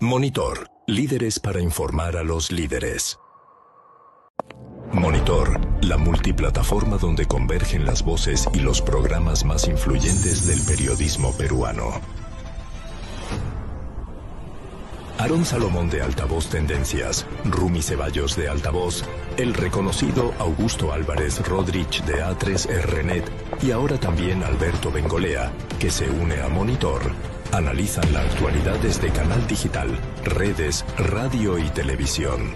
Monitor, líderes para informar a los líderes. Monitor, la multiplataforma donde convergen las voces y los programas más influyentes del periodismo peruano. Aarón Salomón de Altavoz Tendencias, Rumi Ceballos de Altavoz, el reconocido Augusto Álvarez Rodríguez de A3RNet y ahora también Alberto Bengolea, que se une a Monitor, analizan la actualidad desde canal digital, redes, radio y televisión.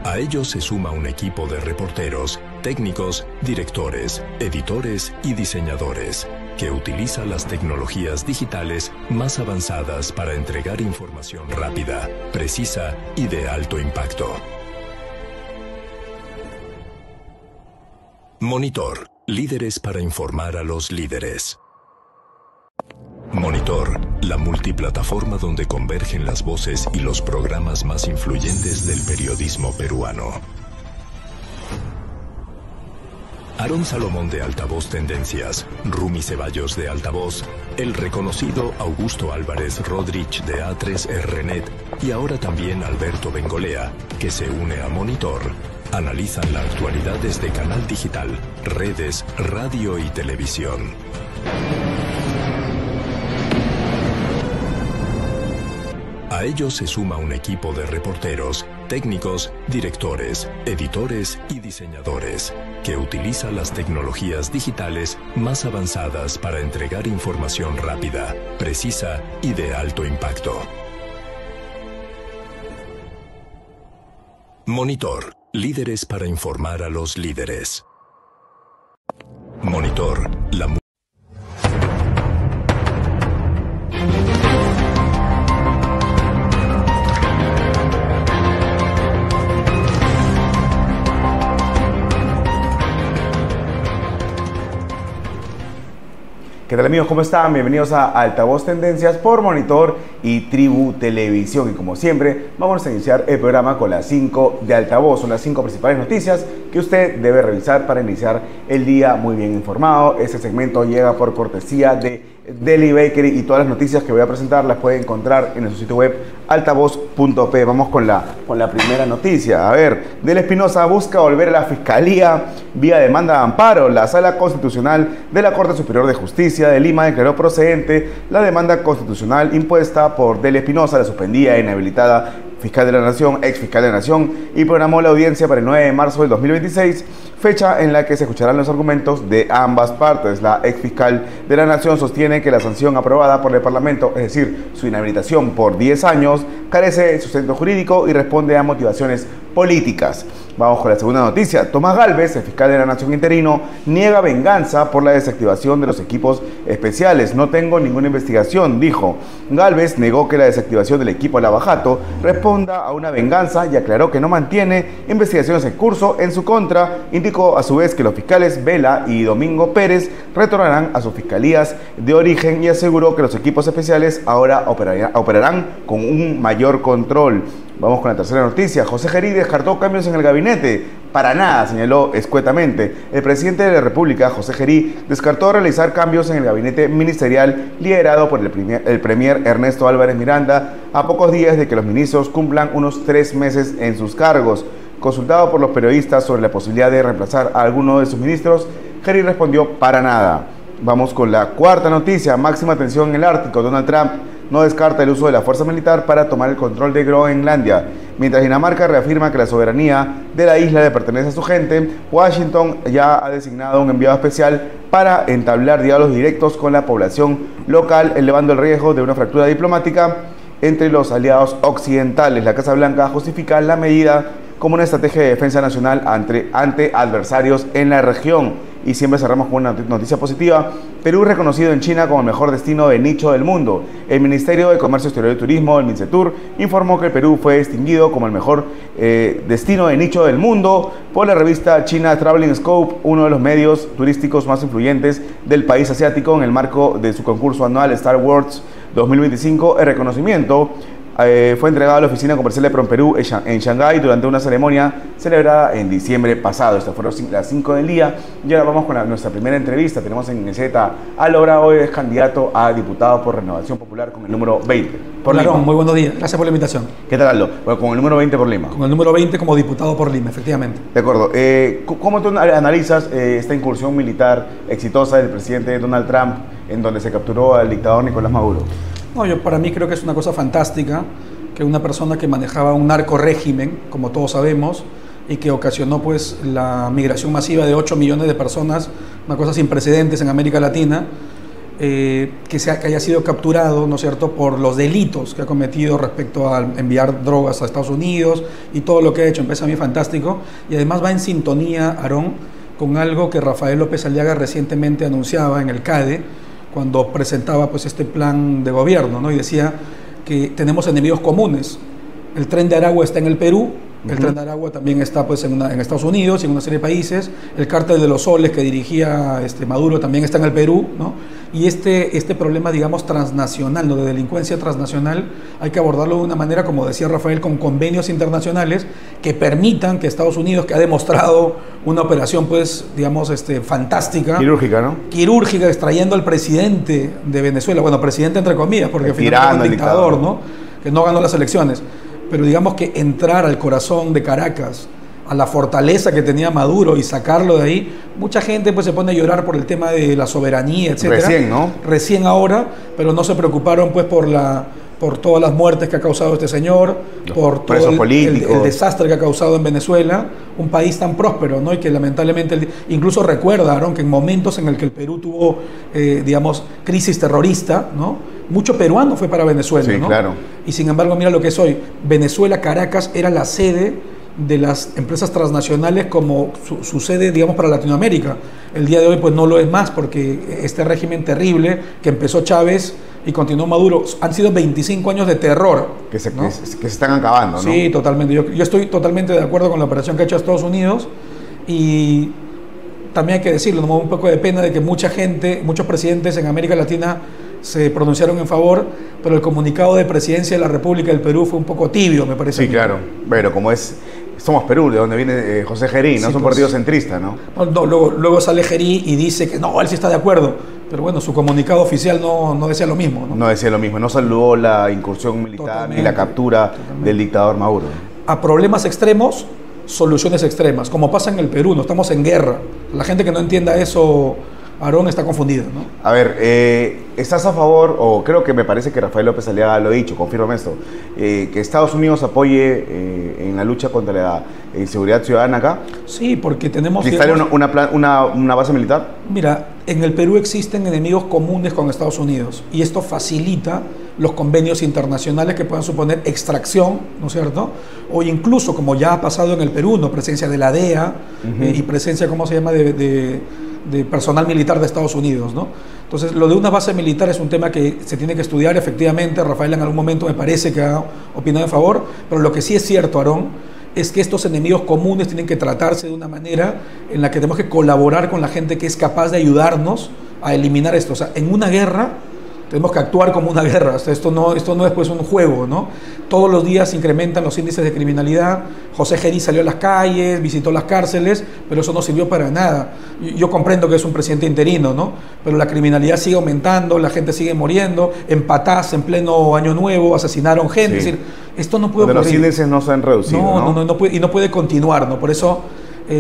A ellos se suma un equipo de reporteros, técnicos, directores, editores y diseñadores, que utiliza las tecnologías digitales más avanzadas para entregar información rápida, precisa y de alto impacto. Monitor, líderes para informar a los líderes. Monitor, la multiplataforma donde convergen las voces y los programas más influyentes del periodismo peruano. Aarón Salomón de Altavoz Tendencias, Rumi Ceballos de Altavoz, el reconocido Augusto Álvarez Rodríguez de A3RNet y ahora también Alberto Bengolea, que se une a Monitor, analizan la actualidad desde canal digital, redes, radio y televisión. A ellos se suma un equipo de reporteros, técnicos, directores, editores y diseñadores, que utiliza las tecnologías digitales más avanzadas para entregar información rápida, precisa y de alto impacto. Monitor, líderes para informar a los líderes. Monitor, la ¿Qué tal amigos? ¿Cómo están? Bienvenidos a Altavoz Tendencias por Monitor y Tribu Televisión. Y como siempre, vamos a iniciar el programa con las 5 de Altavoz. Son las 5 principales noticias que usted debe revisar para iniciar el día muy bien informado. Este segmento llega por cortesía de Deli Bakery y todas las noticias que voy a presentar las puede encontrar en su sitio web altavoz.p. Vamos con la primera noticia. A ver, Del Espinosa busca volver a la Fiscalía vía demanda de amparo. La Sala Constitucional de la Corte Superior de Justicia de Lima declaró procedente la demanda constitucional impuesta por Del Espinosa, la suspendida e inhabilitada fiscal de la Nación, ex fiscal de la Nación, y programó la audiencia para el 9 de marzo del 2026, fecha en la que se escucharán los argumentos de ambas partes. La ex fiscal de la Nación sostiene que la sanción aprobada por el Parlamento, es decir, su inhabilitación por 10 años, carece de sustento jurídico y responde a motivaciones políticas. Vamos con la segunda noticia. Tomás Gálvez, el fiscal de la Nación interino, niega venganza por la desactivación de los equipos especiales. No tengo ninguna investigación, dijo. Gálvez negó que la desactivación del equipo Lavajato responda a una venganza y aclaró que no mantiene investigaciones en curso en su contra. Indicó a su vez que los fiscales Vela y Domingo Pérez retornarán a sus fiscalías de origen y aseguró que los equipos especiales ahora operarán con un mayor control. Vamos con la tercera noticia. José Gerí descartó cambios en el gabinete. Para nada, señaló escuetamente. El presidente de la República, José Gerí, descartó realizar cambios en el gabinete ministerial liderado por el premier Ernesto Álvarez Miranda a pocos días de que los ministros cumplan unos 3 meses en sus cargos. Consultado por los periodistas sobre la posibilidad de reemplazar a alguno de sus ministros, Gerí respondió para nada. Vamos con la cuarta noticia. Máxima tensión en el Ártico. Donald Trump no descarta el uso de la fuerza militar para tomar el control de Groenlandia. Mientras Dinamarca reafirma que la soberanía de la isla le pertenece a su gente, Washington ya ha designado un enviado especial para entablar diálogos directos con la población local, elevando el riesgo de una fractura diplomática entre los aliados occidentales. La Casa Blanca justifica la medida como una estrategia de defensa nacional ante adversarios en la región. Y siempre cerramos con una noticia positiva. Perú reconocido en China como el mejor destino de nicho del mundo. El Ministerio de Comercio Exterior y Turismo, el MINCETUR, informó que el Perú fue distinguido como el mejor destino de nicho del mundo por la revista China Traveling Scope, uno de los medios turísticos más influyentes del país asiático, en el marco de su concurso anual Star Wars 2025. El reconocimiento fue entregado a la oficina comercial de PromPerú en Shanghái durante una ceremonia celebrada en diciembre pasado. Estas fueron las 5 del día y ahora vamos con nuestra primera entrevista. Tenemos en Meseta a Lora, hoy es candidato a diputado por Renovación Popular con el número 20. Por Lima. Muy buenos días, gracias por la invitación. ¿Qué tal, Aldo? Bueno, con el número 20 por Lima. Con el número 20 como diputado por Lima, efectivamente. De acuerdo. ¿Cómo tú analizas esta incursión militar exitosa del presidente Donald Trump en donde se capturó al dictador Nicolás Maduro? No, yo para mí creo que es una cosa fantástica que una persona que manejaba un narcorrégimen, como todos sabemos, y que ocasionó pues la migración masiva de 8 millones de personas, una cosa sin precedentes en América Latina, que haya sido capturado, ¿no es cierto?, por los delitos que ha cometido respecto a enviar drogas a Estados Unidos y todo lo que ha hecho. Me parece a mí fantástico y además va en sintonía, Aarón, con algo que Rafael López Aliaga recientemente anunciaba en el CADE, cuando presentaba pues este plan de gobierno, ¿no? Y decía que tenemos enemigos comunes. El Tren de Aragua está en el Perú, el Tren de Aragua también está pues en Estados Unidos y en una serie de países, el cártel de los soles que dirigía Maduro también está en el Perú, ¿no? Y este problema, digamos, transnacional, ¿no?, de delincuencia transnacional, hay que abordarlo de una manera, como decía Rafael, con convenios internacionales que permitan que Estados Unidos, que ha demostrado una operación, pues, digamos, fantástica. Quirúrgica, ¿no? Quirúrgica, extrayendo al presidente de Venezuela, bueno, presidente entre comillas, porque finalmente es un dictador, ¿no?, que no ganó las elecciones. Pero digamos que entrar al corazón de Caracas, a la fortaleza que tenía Maduro y sacarlo de ahí, mucha gente pues se pone a llorar por el tema de la soberanía, etcétera. Recién, ¿no? Recién ahora, pero no se preocuparon pues por todas las muertes que ha causado este señor, por todo el desastre que ha causado en Venezuela, un país tan próspero, ¿no? Y que lamentablemente, incluso recuerda, Aaron, que en momentos en el que el Perú tuvo, digamos, crisis terrorista, ¿no?, mucho peruano fue para Venezuela, sí, ¿no? Claro. Y sin embargo, mira lo que es hoy. Venezuela, Caracas, era la sede de las empresas transnacionales como su sede, digamos, para Latinoamérica. El día de hoy pues no lo es más porque este régimen terrible que empezó Chávez y continuó Maduro, han sido 25 años de terror. Que se están acabando, ¿no? Sí, totalmente. Yo estoy totalmente de acuerdo con la operación que ha hecho Estados Unidos y también hay que decirlo, me da un poco de pena de que mucha gente, muchos presidentes en América Latina se pronunciaron en favor, pero el comunicado de presidencia de la República del Perú fue un poco tibio, me parece. Sí, claro. Pero como somos Perú, de donde viene José Gerí, no sí, es un partido centrista, ¿no? No, luego sale Gerí y dice que no, él sí está de acuerdo, pero bueno, su comunicado oficial no decía lo mismo, ¿no? No decía lo mismo, no saludó la incursión militar ni la captura del dictador Maduro. A problemas extremos, soluciones extremas, como pasa en el Perú, no estamos en guerra. La gente que no entienda eso, Aarón, está confundida, ¿no? A ver, ¿estás a favor, o creo que me parece que Rafael López Aliaga lo ha dicho, confírmame esto, que Estados Unidos apoye en la lucha contra la inseguridad ciudadana acá? Sí, porque tenemos... ¿Que instale una base militar? Mira, en el Perú existen enemigos comunes con Estados Unidos y esto facilita los convenios internacionales que puedan suponer extracción, ¿no es cierto? O incluso, como ya ha pasado en el Perú, ¿no?, presencia de la DEA y presencia, ¿cómo se llama?, de personal militar de Estados Unidos, ¿no? Entonces, lo de una base militar es un tema que se tiene que estudiar, efectivamente. Rafael en algún momento me parece que ha opinado en favor, pero lo que sí es cierto, Aarón, es que estos enemigos comunes tienen que tratarse de una manera en la que tenemos que colaborar con la gente que es capaz de ayudarnos a eliminar esto. O sea, en una guerra tenemos que actuar como una guerra. O sea, esto no es pues un juego, ¿no? Todos los días incrementan los índices de criminalidad. José Gerí salió a las calles, visitó las cárceles, pero eso no sirvió para nada. Yo comprendo que es un presidente interino, ¿no? Pero la criminalidad sigue aumentando, la gente sigue muriendo, en Patás, en pleno Año Nuevo, asesinaron gente. Sí. Es decir, esto no puede ocurrir. Los índices no se han reducido, ¿no? No puede, y no puede continuar, ¿no? Por eso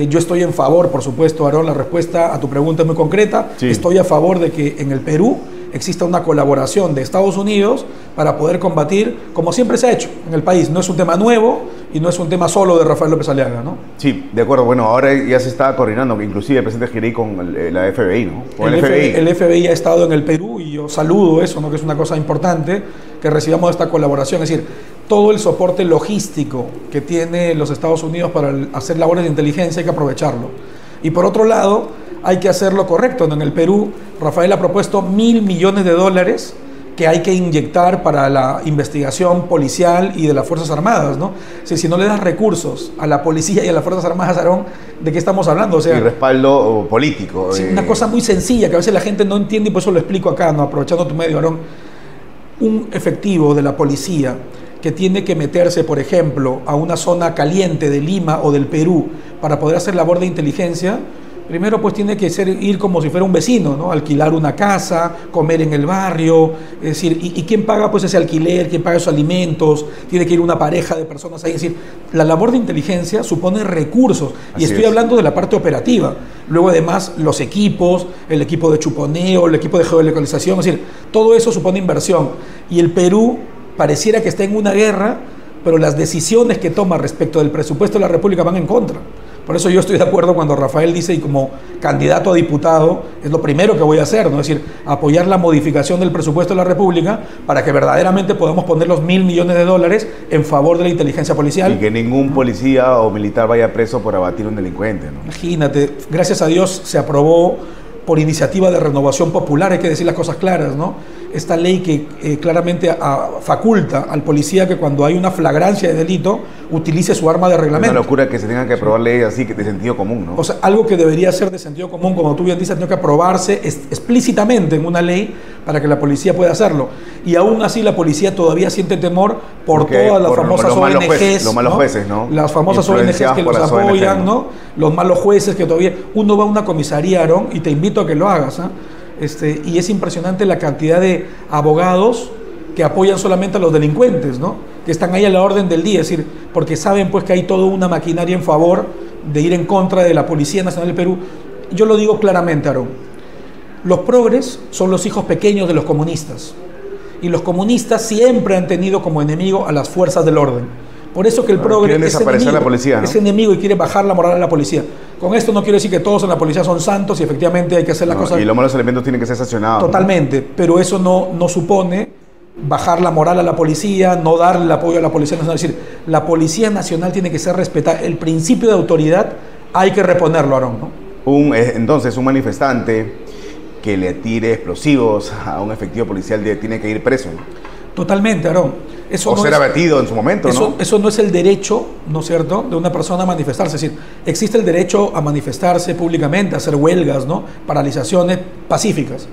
yo estoy en favor, por supuesto, Aarón, la respuesta a tu pregunta es muy concreta. Sí. Estoy a favor de que en el Perú exista una colaboración de Estados Unidos para poder combatir, como siempre se ha hecho en el país. No es un tema nuevo y no es un tema solo de Rafael López Aliaga, ¿no? Sí, de acuerdo. Bueno, ahora ya se está coordinando, inclusive el presidente Gerí con la FBI, ¿no? Con el FBI. El FBI ha estado en el Perú y yo saludo eso, ¿no?, que es una cosa importante, que recibamos esta colaboración. Es decir, todo el soporte logístico que tiene los Estados Unidos para hacer labores de inteligencia hay que aprovecharlo. Y por otro lado, hay que hacer lo correcto, ¿no? En el Perú, Rafael ha propuesto $1.000 millones que hay que inyectar para la investigación policial y de las Fuerzas Armadas, ¿no? O sea, si no le das recursos a la policía y a las Fuerzas Armadas, Aarón, ¿de qué estamos hablando? O sea, y respaldo político. Sí, una cosa muy sencilla que a veces la gente no entiende y por eso lo explico acá, ¿no?, aprovechando tu medio, Aarón. Un efectivo de la policía que tiene que meterse, por ejemplo, a una zona caliente de Lima o del Perú para poder hacer labor de inteligencia, primero pues tiene que ir como si fuera un vecino, ¿no? Alquilar una casa, comer en el barrio, es decir, ¿y quién paga pues ese alquiler? ¿Quién paga esos alimentos? Tiene que ir una pareja de personas ahí, es decir, la labor de inteligencia supone recursos, y estoy hablando de la parte operativa. Luego además los equipos, el equipo de chuponeo, el equipo de geolocalización, es decir, todo eso supone inversión, y el Perú pareciera que está en una guerra, pero las decisiones que toma respecto del presupuesto de la República van en contra. Por eso yo estoy de acuerdo cuando Rafael dice, y como candidato a diputado, es lo primero que voy a hacer, ¿no? Es decir, apoyar la modificación del presupuesto de la República para que verdaderamente podamos poner los $1.000 millones en favor de la inteligencia policial. Y que ningún policía o militar vaya preso por abatir a un delincuente, ¿no? Imagínate, gracias a Dios se aprobó por iniciativa de Renovación Popular, hay que decir las cosas claras, ¿no? Esta ley que claramente faculta al policía que cuando hay una flagrancia de delito utilice su arma de reglamento. Es una locura que se tengan que aprobar leyes así de sentido común, ¿no? O sea, algo que debería ser de sentido común, como tú bien dices, tiene que aprobarse explícitamente en una ley para que la policía pueda hacerlo. Y aún así la policía todavía siente temor por todas las famosas ONGs, los malos jueces, ¿no? Las famosas ONGs que los apoyan, ¿no? Los malos jueces que todavía... Uno va a una comisaría, Aarón, y te invito a que lo hagas, ¿eh? Y es impresionante la cantidad de abogados que apoyan solamente a los delincuentes, ¿no? Que están ahí a la orden del día, es decir, porque saben pues que hay toda una maquinaria en favor de ir en contra de la Policía Nacional del Perú. Yo lo digo claramente, Aarón, los progres son los hijos pequeños de los comunistas, y los comunistas siempre han tenido como enemigo a las fuerzas del orden. Por eso que el progre es enemigo, la policía, ¿no? Es enemigo y quiere bajar la moral a la policía. Con esto no quiero decir que todos en la policía son santos y efectivamente hay que hacer las cosas... Y los malos elementos tienen que ser sancionados. Totalmente, ¿no? Pero eso no supone bajar la moral a la policía, no darle el apoyo a la Policía Nacional. Es decir, la Policía Nacional tiene que ser respetada. El principio de autoridad hay que reponerlo, Aarón, ¿no? Entonces, un manifestante que le tire explosivos a un efectivo policial tiene que ir preso, ¿no? Totalmente, Aarón. Eso o no ser abatido en su momento, ¿no? Eso no es el derecho, ¿no es cierto?, de una persona a manifestarse. Es decir, existe el derecho a manifestarse públicamente, a hacer huelgas, ¿no?, paralizaciones pacíficas.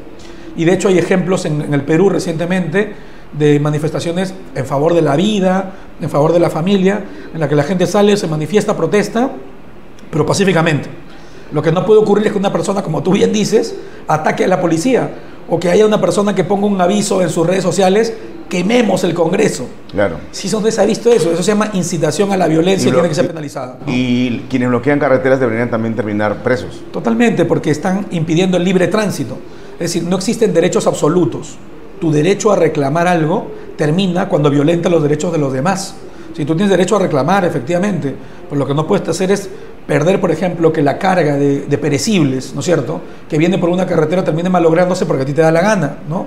Y de hecho hay ejemplos en el Perú recientemente de manifestaciones en favor de la vida, en favor de la familia, en la que la gente sale, se manifiesta, protesta, pero pacíficamente. Lo que no puede ocurrir es que una persona, como tú bien dices, ataque a la policía, o que haya una persona que ponga un aviso en sus redes sociales: quememos el Congreso. Claro. Sí, ¿dónde se ha visto eso? Eso se llama incitación a la violencia y tiene que ser penalizada, ¿no? Y quienes bloquean carreteras deberían también terminar presos. Totalmente, porque están impidiendo el libre tránsito. Es decir, no existen derechos absolutos. Tu derecho a reclamar algo termina cuando violenta los derechos de los demás. Si tú tienes derecho a reclamar, efectivamente, pues lo que no puedes hacer es perder, por ejemplo, que la carga de perecibles, ¿no es cierto?, que viene por una carretera termine malográndose porque a ti te da la gana, ¿no?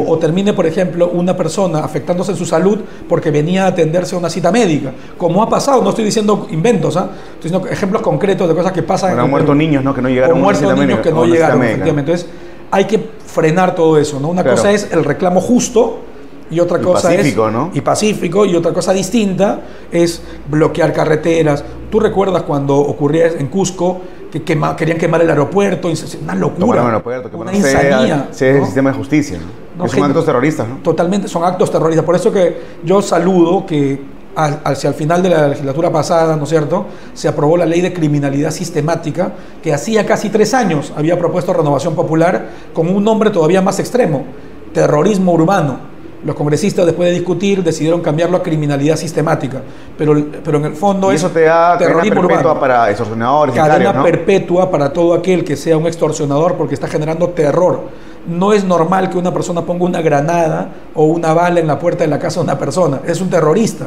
O termine, por ejemplo, una persona afectándose en su salud porque venía a atenderse a una cita médica, como ha pasado. No estoy diciendo inventos, ¿ah? Estoy diciendo ejemplos concretos de cosas que pasan. Bueno, han muerto niños, ¿no?, que no llegaron. O muertos niños que no llegaron, efectivamente. Entonces, hay que frenar todo eso, ¿no? Una cosa es el reclamo justo, y otra cosa pacífico, es, ¿no? Y pacífico, y otra cosa distinta es bloquear carreteras. ¿Tú recuerdas cuando ocurría en Cusco que querían quemar el aeropuerto? Una locura, el aeropuerto, que una insanía, el sistema de justicia, ¿no? Que son actos terroristas, ¿no? Totalmente, son actos terroristas. Por eso que yo saludo que hacia el final de la legislatura pasada, ¿no es cierto?, se aprobó la ley de criminalidad sistemática, que hacía casi 3 años había propuesto Renovación Popular con un nombre todavía más extremo: terrorismo urbano. Los congresistas, después de discutir, decidieron cambiarlo a criminalidad sistemática, pero en el fondo y es eso te da terrorismo cadena perpetua urbano. Para extorsionadores, cadena ¿no? perpetua para todo aquel que sea un extorsionador, porque está generando terror. No es normal que una persona ponga una granada o una bala en la puerta de la casa de una persona. Es un terrorista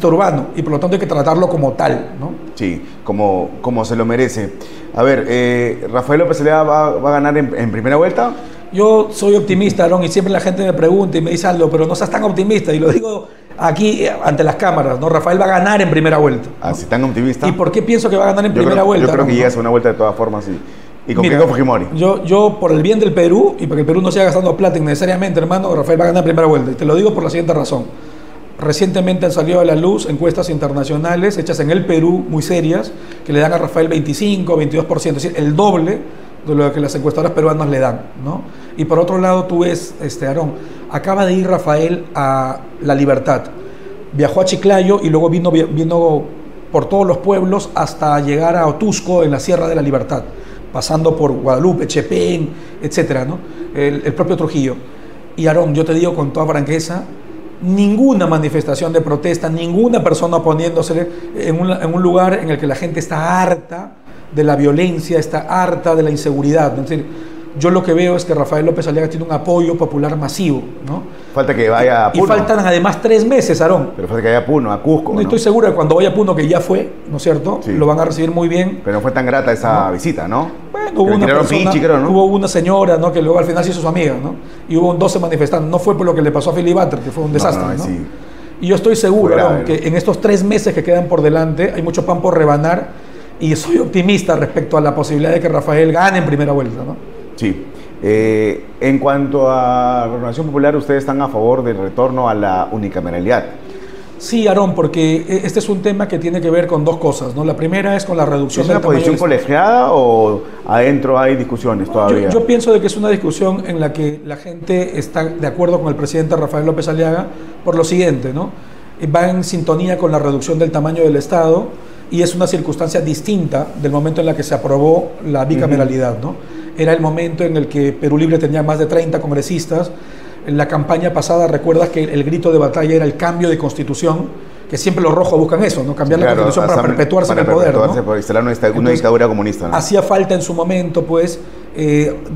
urbano, y por lo tanto hay que tratarlo como tal, ¿no? Sí, como se lo merece. A ver, ¿Rafael López Zelaya va a ganar en primera vuelta? Yo soy optimista, Aarón, y siempre la gente me pregunta y me dice algo, pero no seas tan optimista, y lo digo aquí ante las cámaras, ¿no? Rafael va a ganar en primera vuelta, ¿no? ¿Así tan optimista? ¿Y por qué pienso que va a ganar en primera vuelta? Yo creo que llega a segunda vuelta de todas formas, y con Keiko Fujimori. Yo, por el bien del Perú, y para que el Perú no siga gastando plata innecesariamente, hermano, Rafael va a ganar en primera vuelta, y te lo digo por la siguiente razón. Recientemente han salido a la luz encuestas internacionales hechas en el Perú, muy serias, que le dan a Rafael 25, 22%, es decir, el doble de lo que las encuestadoras peruanas le dan, ¿no? Y por otro lado, tú ves, Aarón, acaba de ir Rafael a La Libertad, viajó a Chiclayo y luego vino por todos los pueblos hasta llegar a Otusco en la Sierra de la Libertad, pasando por Guadalupe, Chepén, etcétera, ¿no? El propio Trujillo. Y Aarón, yo te digo con toda franqueza, ninguna manifestación de protesta, ninguna persona oponiéndose en un lugar en el que la gente está harta de la violencia, está harta de la inseguridad, ¿no? Es decir, yo lo que veo es que Rafael López Aliaga tiene un apoyo popular masivo, ¿no? Falta que vaya a Puno. Y faltan además 3 meses, Aarón. Pero falta que vaya a Puno, a Cusco, ¿no? Estoy seguro de que cuando vaya a Puno, que ya fue, ¿no es cierto? Sí. Lo van a recibir muy bien. Pero no fue tan grata esa visita, ¿no? Bueno, hubo una persona, pichi, creo, ¿no? Hubo una señora, ¿no? Que luego al final se hizo su amiga, ¿no? Y hubo 12 manifestantes. No fue por lo que le pasó a Philly Butter, que fue un desastre, ¿no? Sí. Y yo estoy seguro, grave, ¿no? Que en estos 3 meses que quedan por delante hay mucho pan por rebanar y soy optimista respecto a la posibilidad de que Rafael gane en primera vuelta, ¿no? Sí. En cuanto a Renovación Popular, ¿ustedes están a favor del retorno a la unicameralidad? Sí, Aarón, porque este es un tema que tiene que ver con 2 cosas, ¿no? La primera es con la reducción del tamaño. ¿Es una posición colegiada o adentro hay discusiones todavía? Yo pienso de que es una discusión en la que la gente está de acuerdo con el presidente Rafael López Aliaga por lo siguiente, ¿no? Va en sintonía con la reducción del tamaño del Estado y es una circunstancia distinta del momento en la que se aprobó la bicameralidad, ¿no? Era el momento en el que Perú Libre tenía más de 30 congresistas. En la campaña pasada, recuerdas que el grito de batalla era el cambio de constitución, que siempre los rojos buscan eso, ¿no? Cambiar la constitución para perpetuarse en el poder, ¿no? Por instalar una dictadura comunista, ¿no? Hacía falta en su momento, pues,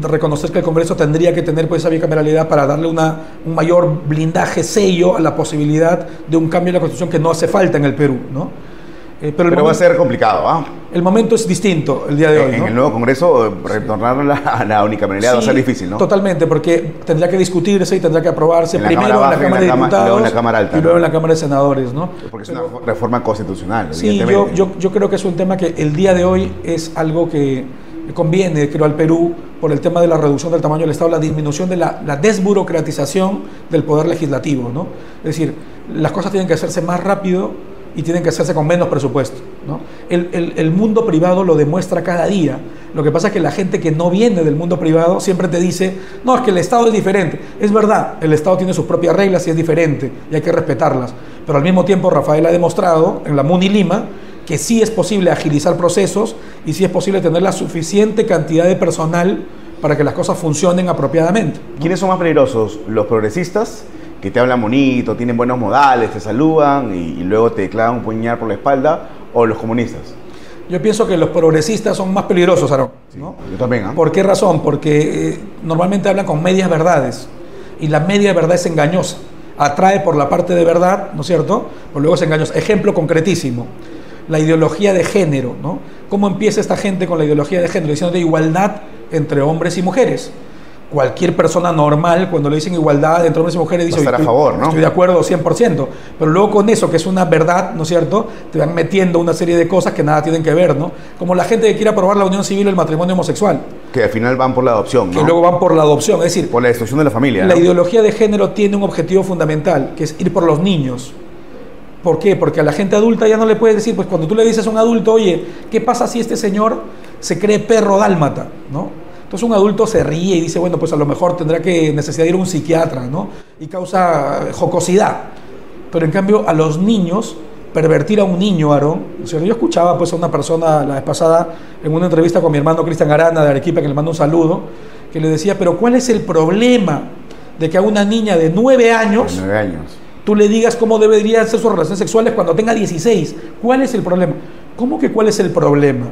reconocer que el Congreso tendría que tener pues, esa bicameralidad para darle un mayor blindaje, sello a la posibilidad de un cambio en la constitución que no hace falta en el Perú, ¿no? Pero va a ser complicado, ¿ah? El momento es distinto el día de hoy, En ¿no? el nuevo Congreso, retornar a la unicameralidad va a ser difícil, ¿no? Totalmente, porque tendrá que discutirse y tendrá que aprobarse primero en la Cámara de Diputados y luego en la Cámara Alta, y luego en la Cámara de Senadores, ¿no? Porque es una reforma constitucional, sí, yo creo que es un tema que el día de hoy es algo que conviene, creo, al Perú por el tema de la reducción del tamaño del Estado, la disminución de la desburocratización del poder legislativo, ¿no? Es decir, las cosas tienen que hacerse más rápido y tienen que hacerse con menos presupuesto, ¿no? El mundo privado lo demuestra cada día. Lo que pasa es que la gente que no viene del mundo privado siempre te dice, no, es que el Estado es diferente. Es verdad, el Estado tiene sus propias reglas y es diferente y hay que respetarlas. Pero al mismo tiempo Rafael ha demostrado en la MUNI Lima que sí es posible agilizar procesos y sí es posible tener la suficiente cantidad de personal para que las cosas funcionen apropiadamente, ¿no? ¿Quiénes son más peligrosos? ¿Los progresistas, que te hablan bonito, tienen buenos modales, te saludan y luego te clavan un puñal por la espalda, o los comunistas? Yo pienso que los progresistas son más peligrosos, Aarón, ¿no? Sí, yo también, ¿eh? ¿Por qué razón? Porque normalmente hablan con medias verdades y la media verdad es engañosa. Atrae por la parte de verdad, ¿no es cierto? Pero luego es engañosa. Ejemplo concretísimo, la ideología de género, ¿no? ¿Cómo empieza esta gente con la ideología de género? Diciendo de igualdad entre hombres y mujeres. Cualquier persona normal, cuando le dicen igualdad entre hombres y mujeres, dice, estar a favor, ¿no? Estoy de acuerdo 100%, pero luego con eso, que es una verdad, ¿no es cierto?, te van metiendo una serie de cosas que nada tienen que ver, ¿no? Como la gente que quiere aprobar la unión civil o el matrimonio homosexual. Que al final van por la adopción, ¿no? Que luego van por la adopción, es decir... Por la destrucción de la familia, La ¿no? ideología de género tiene un objetivo fundamental, que es ir por los niños. ¿Por qué? Porque a la gente adulta ya no le puedes decir, pues cuando tú le dices a un adulto, oye, ¿qué pasa si este señor se cree perro dálmata, ¿no? Entonces un adulto se ríe y dice, bueno, pues a lo mejor tendrá que necesidad de ir a un psiquiatra, ¿no? Y causa jocosidad. Pero en cambio a los niños, pervertir a un niño, Aarón, o sea, yo escuchaba pues a una persona la vez pasada en una entrevista con mi hermano Cristian Arana de Arequipa, que le mando un saludo, que le decía, pero ¿cuál es el problema de que a una niña de 9 años, tú le digas cómo deberían ser sus relaciones sexuales cuando tenga 16? ¿Cuál es el problema? ¿Cómo que cuál es el problema?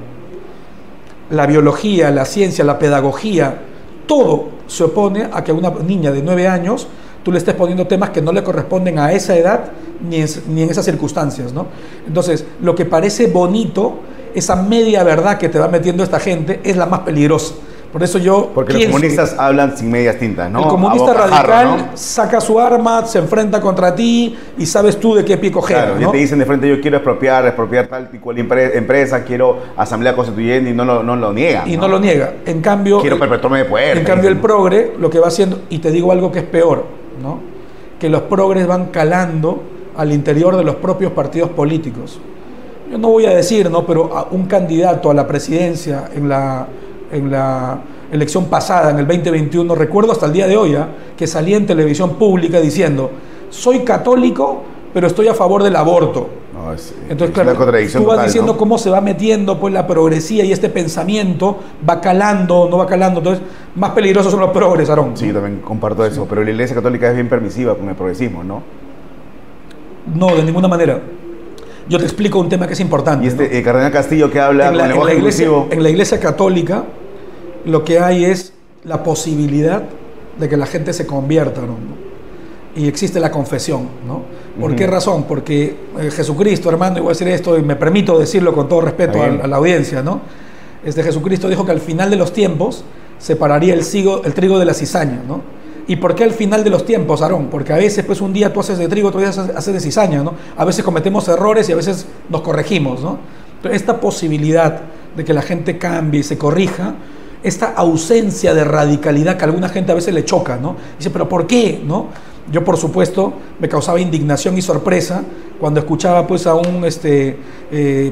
La biología, la ciencia, la pedagogía, todo se opone a que a una niña de 9 años tú le estés poniendo temas que no le corresponden a esa edad ni en esas circunstancias, ¿no? Entonces, lo que parece bonito, esa media verdad que te va metiendo esta gente, es la más peligrosa. Por eso yo Porque los comunistas hablan sin medias tintas, ¿no? El comunista radical saca su arma, se enfrenta contra ti y sabes tú de qué pie coger. Claro, ¿no? ya te dicen de frente, yo quiero expropiar tal y cual empresa, quiero asamblea constituyente y no lo niegan. Y no lo niega. En cambio, quiero perpetuarme de poder. En cambio, el progre lo que va haciendo, y te digo algo que es peor, ¿no? Que los progres van calando al interior de los propios partidos políticos. Yo no voy a decir, ¿no? Pero a un candidato a la presidencia en la elección pasada, en el 2021, recuerdo hasta el día de hoy, que salía en televisión pública diciendo, soy católico, pero estoy a favor del aborto. No, Entonces, es claro, una contradicción tú vas total, diciendo ¿no? cómo se va metiendo pues la progresía y este pensamiento va calando, no va calando. Entonces, más peligrosos son los progres, Aarón. Sí, yo también comparto eso, pero la Iglesia Católica es bien permisiva con el progresismo, ¿no? No, de ninguna manera. Yo te explico un tema que es importante. Y ¿no? Cardenal Castillo que habla con lenguaje inclusivo. En la Iglesia Católica lo que hay es la posibilidad de que la gente se convierta, ¿no? Y existe la confesión, ¿no? ¿Por qué razón? Porque Jesucristo, hermano, y voy a decir esto y me permito decirlo con todo respeto a la audiencia, ¿no? Jesucristo dijo que al final de los tiempos separaría el trigo de la cizaña, ¿no? ¿Y por qué al final de los tiempos, Aarón? Porque a veces, pues, un día tú haces de trigo, otro día haces de cizaña, ¿no? A veces cometemos errores y a veces nos corregimos, ¿no? Entonces, esta posibilidad de que la gente cambie y se corrija, esta ausencia de radicalidad que a alguna gente a veces le choca, ¿no? Dice, ¿pero por qué? ¿No? Yo, por supuesto, me causaba indignación y sorpresa cuando escuchaba pues a un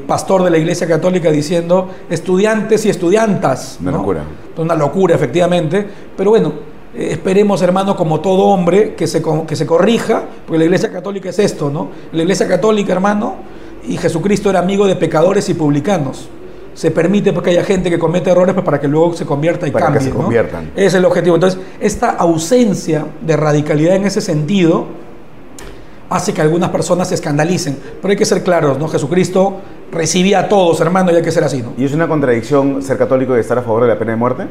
pastor de la Iglesia Católica diciendo estudiantes y estudiantas. Una locura. Una locura, efectivamente. Pero bueno, esperemos, hermano, como todo hombre, que se corrija, porque la Iglesia Católica es esto, ¿no? La Iglesia Católica, hermano, y Jesucristo era amigo de pecadores y publicanos. Se permite porque haya gente que comete errores pues, para que luego se convierta y para cambie. Que se conviertan. ¿No? Ese es el objetivo. Entonces, esta ausencia de radicalidad en ese sentido hace que algunas personas se escandalicen. Pero hay que ser claros, ¿no? Jesucristo recibía a todos, hermano, y hay que ser así, ¿no? ¿Y es una contradicción ser católico y estar a favor de la pena de muerte?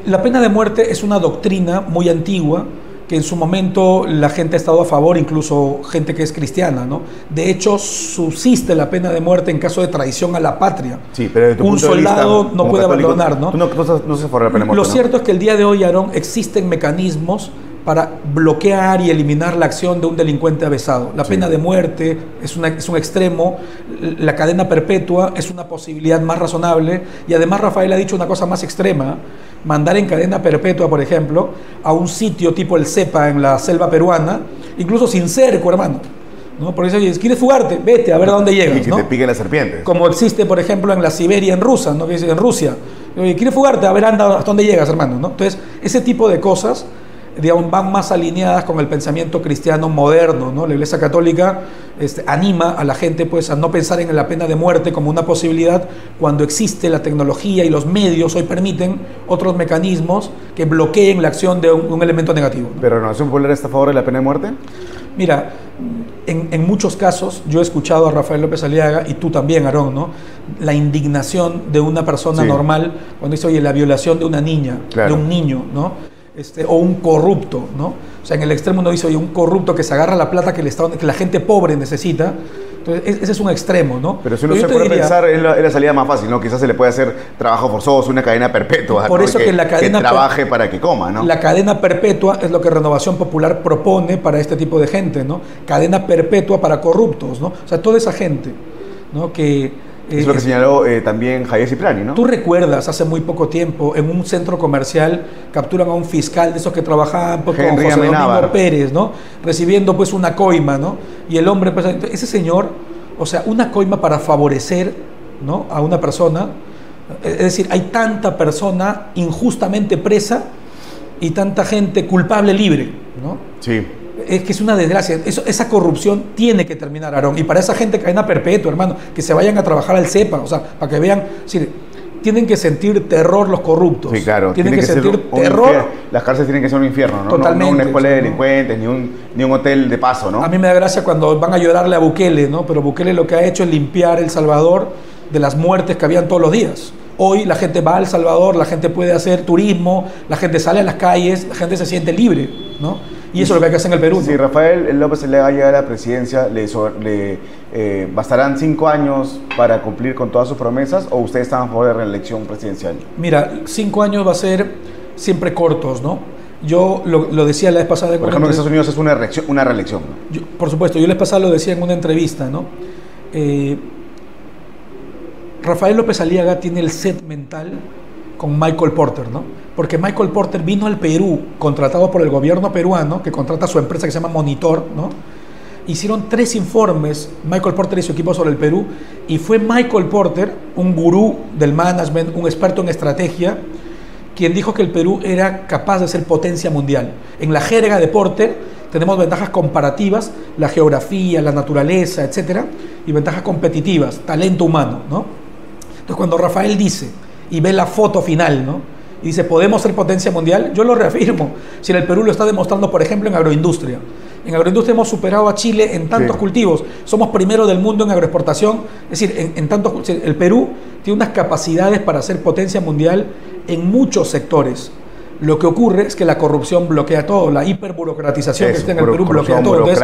La pena de muerte es una doctrina muy antigua que en su momento la gente ha estado a favor, incluso gente que es cristiana, ¿no? De hecho, subsiste la pena de muerte en caso de traición a la patria. Sí, pero desde tu un punto de soldado vista, no puede católico, abandonar, ¿no? Tú no se favor de la pena de muerte, Lo ¿no? cierto es que el día de hoy, Aarón, existen mecanismos para bloquear y eliminar la acción de un delincuente avesado. La pena de muerte es un extremo, la cadena perpetua es una posibilidad más razonable y además Rafael ha dicho una cosa más extrema, mandar en cadena perpetua, por ejemplo, a un sitio tipo el Cepa en la selva peruana, incluso sin cerco, hermano, ¿no? Porque dice, ¿quieres fugarte? Vete a ver a dónde llegas, y que ¿no? te piquen las serpientes. Como existe, por ejemplo, en la Siberia, en Rusia, ¿no? Que dice, en Rusia. ¿Quieres fugarte? A ver, anda, ¿hasta dónde llegas, hermano? ¿No? Entonces, ese tipo de cosas, digamos, van más alineadas con el pensamiento cristiano moderno, ¿no? La Iglesia Católica anima a la gente pues, a no pensar en la pena de muerte como una posibilidad cuando existe la tecnología y los medios hoy permiten otros mecanismos que bloqueen la acción de un elemento negativo, ¿no? ¿Pero Renovación Popular está a favor de la pena de muerte? Mira, en muchos casos yo he escuchado a Rafael López Aliaga y tú también, Aarón, ¿no? La indignación de una persona normal cuando dice, oye, la violación de una niña, de un niño, ¿no? O un corrupto, ¿no? O sea, en el extremo uno dice, oye, un corrupto que se agarra la plata que la gente pobre necesita. Entonces, ese es un extremo, ¿no? Pero si uno se puede pensar, es la salida más fácil, ¿no? Quizás se le puede hacer trabajo forzoso, una cadena perpetua. Por eso que la cadena que trabaje para que coma, ¿no? La cadena perpetua es lo que Renovación Popular propone para este tipo de gente, ¿no? Cadena perpetua para corruptos, ¿no? O sea, toda esa gente, ¿no? Que es lo que señaló también Javier Ciprani, ¿no? Tú recuerdas, hace muy poco tiempo, en un centro comercial capturan a un fiscal de esos que trabajaban pues, con José Domingo Pérez, ¿no? Recibiendo pues una coima, ¿no? Y el hombre, pues, ese señor, o sea, una coima para favorecer, ¿no? A una persona, es decir, hay tanta persona injustamente presa y tanta gente culpable libre, ¿no? Sí. Es que es una desgracia. Esa corrupción tiene que terminar, Aarón. Y para esa gente cadena perpetua, hermano, que se vayan a trabajar al CEPA, o sea, para que vean, es decir, tienen que sentir terror los corruptos. Sí, claro. Tienen que sentir terror. Las cárceles tienen que ser un infierno, ¿no? Totalmente. No una escuela de delincuentes, ni un hotel de paso, ¿no? A mí me da gracia cuando van a llorarle a Bukele, ¿no? Pero Bukele lo que ha hecho es limpiar El Salvador de las muertes que habían todos los días. Hoy la gente va a El Salvador, la gente puede hacer turismo, la gente sale a las calles, la gente se siente libre, ¿no? Y eso es lo que hay que hacer en el Perú, ¿no? Si Rafael López Aliaga llega a la presidencia, ¿bastarán 5 años para cumplir con todas sus promesas o ustedes están a favor de la reelección presidencial? Mira, 5 años va a ser siempre cortos, ¿no? Yo lo decía la vez pasada... Por ejemplo, en Estados Unidos es una reelección, ¿no? Por supuesto, yo la vez pasada lo decía en una entrevista, ¿no? Rafael López Aliaga tiene el set mental con Michael Porter, ¿no? Porque Michael Porter vino al Perú, contratado por el gobierno peruano, que contrata a su empresa que se llama Monitor, ¿no? Hicieron 3 informes, Michael Porter y su equipo, sobre el Perú, y fue Michael Porter, un gurú del management, un experto en estrategia, quien dijo que el Perú era capaz de ser potencia mundial. En la jerga de Porter Tenemos ventajas comparativas, la geografía, la naturaleza, etcétera, y ventajas competitivas, talento humano, ¿no? Entonces, cuando Rafael dice y ve la foto final, ¿no? Y dice, ¿podemos ser potencia mundial? Yo lo reafirmo. Si el Perú lo está demostrando, por ejemplo, en agroindustria. En agroindustria hemos superado a Chile en tantos cultivos. Somos primero del mundo en agroexportación. Es decir, en tantos, el Perú tiene unas capacidades para ser potencia mundial en muchos sectores. Lo que ocurre es que la corrupción bloquea todo, la hiperburocratización que está en el Perú bloquea todo. Entonces,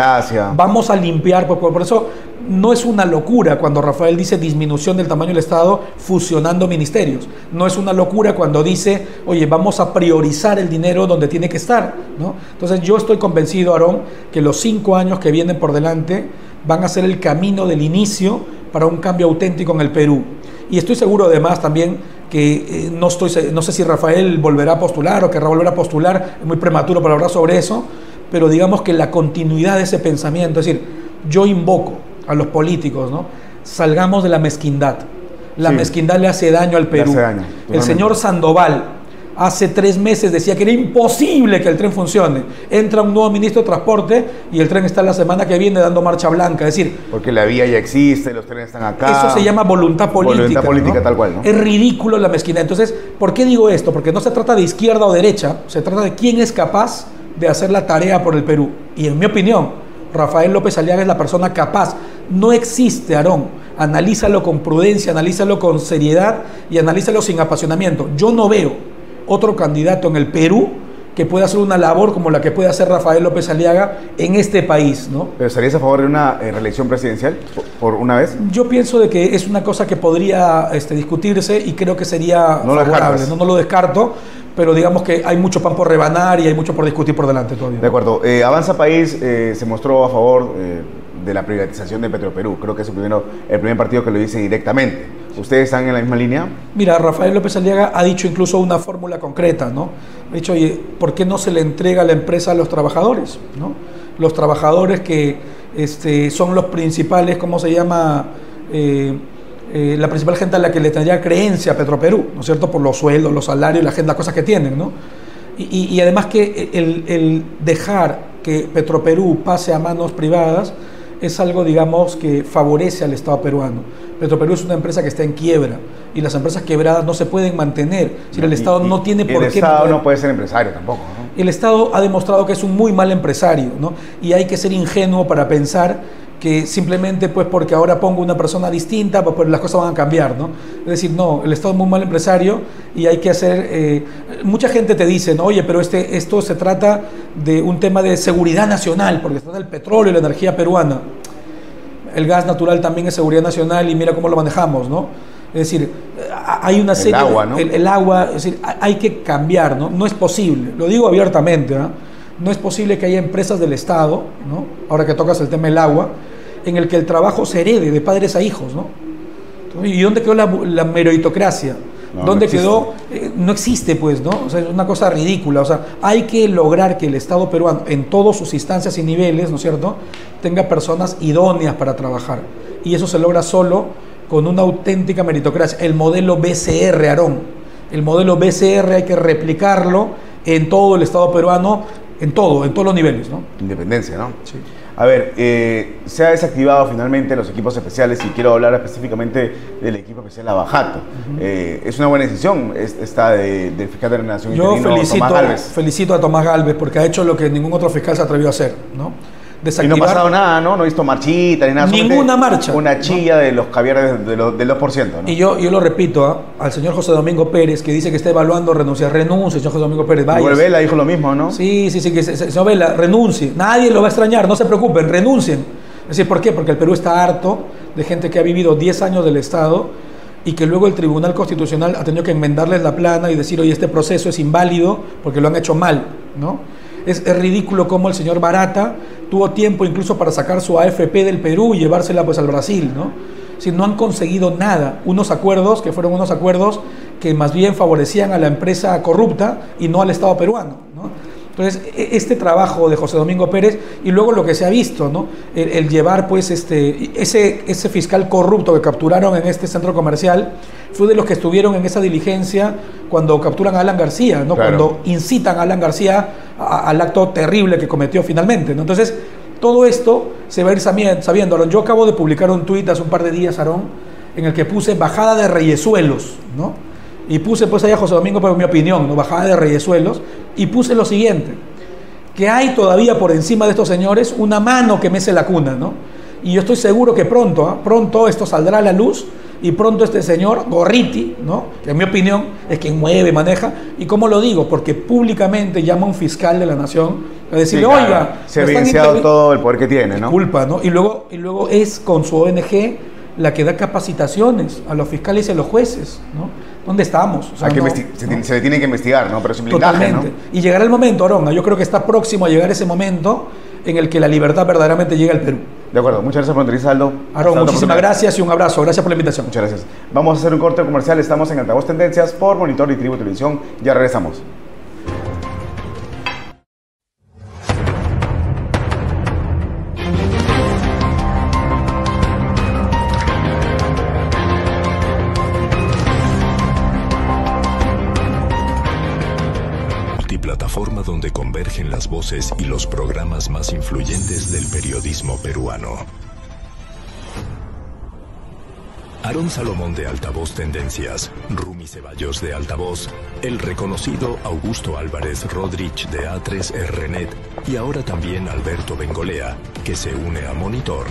vamos a limpiar, por eso no es una locura cuando Rafael dice disminución del tamaño del Estado fusionando ministerios. No es una locura cuando dice, oye, vamos a priorizar el dinero donde tiene que estar, ¿no? Entonces yo estoy convencido, Aarón, que los 5 años que vienen por delante van a ser el camino del inicio para un cambio auténtico en el Perú. Y estoy seguro además también que no sé si Rafael volverá a postular o querrá volver a postular, es muy prematuro para hablar sobre eso, pero digamos que la continuidad de ese pensamiento, es decir, yo invoco a los políticos, ¿no? Salgamos de la mezquindad. La mezquindad le hace daño al Perú. El señor Sandoval hace 3 meses decía que era imposible que el tren funcione. Entra un nuevo ministro de Transporte y el tren está la semana que viene dando marcha blanca. Es decir, porque la vía ya existe, los trenes están acá. Eso se llama voluntad política. Voluntad política, ¿no? Tal cual, ¿no? Es ridículo la mezquindad. Entonces, ¿por qué digo esto? Porque no se trata de izquierda o derecha, se trata de quién es capaz de hacer la tarea por el Perú. Y en mi opinión, Rafael López Aliaga es la persona capaz. No existe, Aarón. Analízalo con prudencia, analízalo con seriedad y analízalo sin apasionamiento. Yo no veo otro candidato en el Perú que pueda hacer una labor como la que puede hacer Rafael López Aliaga en este país, ¿no? ¿Pero estarías a favor de una reelección presidencial por una vez? Yo pienso de que es una cosa que podría discutirse y creo que sería favorable. No lo descarto, pero digamos que hay mucho pan por rebanar y hay mucho por discutir por delante todavía. De acuerdo. Avanza País se mostró a favor de la privatización de Petroperú. Creo que es el primer partido que lo dice directamente. ¿Ustedes están en la misma línea? Mira, Rafael López Aliaga ha dicho incluso una fórmula concreta, ¿no? Ha dicho, oye, ¿por qué no se le entrega la empresa a los trabajadores, ¿no? Los trabajadores que son los principales, ¿cómo se llama? La principal gente a la que le tendría creencia a Petroperú, ¿no es cierto? Por los sueldos, los salarios, las cosas que tienen, ¿no? Y además que el dejar que Petroperú pase a manos privadas es algo, digamos, que favorece al Estado peruano. Petroperú es una empresa que está en quiebra y las empresas quebradas no se pueden mantener. Si el Estado no tiene por qué... El Estado no puede ser empresario tampoco, ¿no? El Estado ha demostrado que es un muy mal empresario, ¿no? Y hay que ser ingenuo para pensar que simplemente pues porque ahora pongo una persona distinta, pues las cosas van a cambiar, ¿no? Es decir, no, el Estado es muy mal empresario y hay que hacer... mucha gente te dice, ¿no? Oye, pero esto se trata de un tema de seguridad nacional, porque se trata del petróleo y la energía peruana. El gas natural también es seguridad nacional y mira cómo lo manejamos, ¿no? Es decir, hay una serie... El agua, ¿no? El agua, es decir, hay que cambiar, ¿no? No es posible, lo digo abiertamente, ¿no? No es posible que haya empresas del Estado, ¿no? Ahora que tocas el tema del agua, en el que el trabajo se herede de padres a hijos, ¿no? ¿Y dónde quedó la meritocracia? ¿Dónde quedó? No existe, pues, ¿no? O sea, es una cosa ridícula. O sea, hay que lograr que el Estado peruano, en todas sus instancias y niveles, ¿no es cierto?, tenga personas idóneas para trabajar. Y eso se logra solo con una auténtica meritocracia. El modelo BCR, Aarón. El modelo BCR hay que replicarlo en todo el Estado peruano, en todos los niveles, ¿no? Independencia, ¿no? Sí. A ver, se ha desactivado finalmente los equipos especiales y quiero hablar específicamente del equipo especial Lavajato. Es una buena decisión esta del fiscal de la Nación interino, Tomás Gálvez. Felicito a Tomás Gálvez porque ha hecho lo que ningún otro fiscal se atrevió a hacer, ¿no? Y no ha pasado nada, ¿no? No he visto marchita ni nada. Ninguna marcha. Una chilla, ¿no?, de los caviares del 2%, ¿no? Y yo lo repito, al señor José Domingo Pérez, que dice que está evaluando renunciar. Renuncie, señor José Domingo Pérez, vaya. Vela dijo lo mismo, ¿no? Sí, que señor Vela, renuncie. Nadie lo va a extrañar, no se preocupen, renuncien. Es decir, ¿por qué? Porque el Perú está harto de gente que ha vivido 10 años del Estado y que luego el Tribunal Constitucional ha tenido que enmendarles la plana y decir, oye, este proceso es inválido porque lo han hecho mal, ¿no? Es ridículo cómo el señor Barata tuvo tiempo incluso para sacar su AFP del Perú y llevársela pues al Brasil, ¿no? Si no han conseguido nada, unos acuerdos que fueron unos acuerdos que más bien favorecían a la empresa corrupta y no al Estado peruano, ¿no? Entonces, este trabajo de José Domingo Pérez y luego lo que se ha visto, ¿no? El llevar pues ese fiscal corrupto que capturaron en este centro comercial fue de los que estuvieron en esa diligencia cuando capturan a Alan García, ¿no? Claro. Cuando incitan a Alan García al acto terrible que cometió finalmente, ¿no? Entonces, todo esto se va a ir sabiendo. Aarón, yo acabo de publicar un tuit hace un par de días, Aarón, en el que puse bajada de reyesuelos, ¿no? Y puse pues ahí a José Domingo por mi opinión, ¿no? Bajada de reyesuelos, y puse lo siguiente, que hay todavía por encima de estos señores una mano que mece la cuna, ¿no? Y yo estoy seguro que pronto esto saldrá a la luz, y pronto este señor Gorriti, ¿no? Que en mi opinión es quien mueve, maneja, y ¿cómo lo digo? Porque públicamente llama a un fiscal de la nación a decirle, sí, claro, oiga, se ha evidenciado todo el poder que tiene, ¿no? Culpa, ¿no? Y luego es con su ONG la que da capacitaciones a los fiscales y a los jueces, ¿no? ¿Dónde estamos? O sea, se tiene que investigar, ¿no? Pero es un blindaje, totalmente. ¿no? Y llegará el momento, Aarón, yo creo que está próximo a llegar ese momento en el que la libertad verdaderamente llega al Perú. De acuerdo, muchas gracias por entrevista, Aldo. Aarón, muchísimas gracias y un abrazo. Gracias por la invitación. Muchas gracias. Vamos a hacer un corte comercial. Estamos en Altavoz Tendencias por Monitor y Tribu Televisión. Ya regresamos. Plataforma donde convergen las voces y los programas más influyentes del periodismo peruano. Aarón Salomón de Altavoz Tendencias, Rumi Ceballos de Altavoz, el reconocido Augusto Álvarez Rodríguez de A3RNet y ahora también Alberto Bengolea, que se une a Monitor,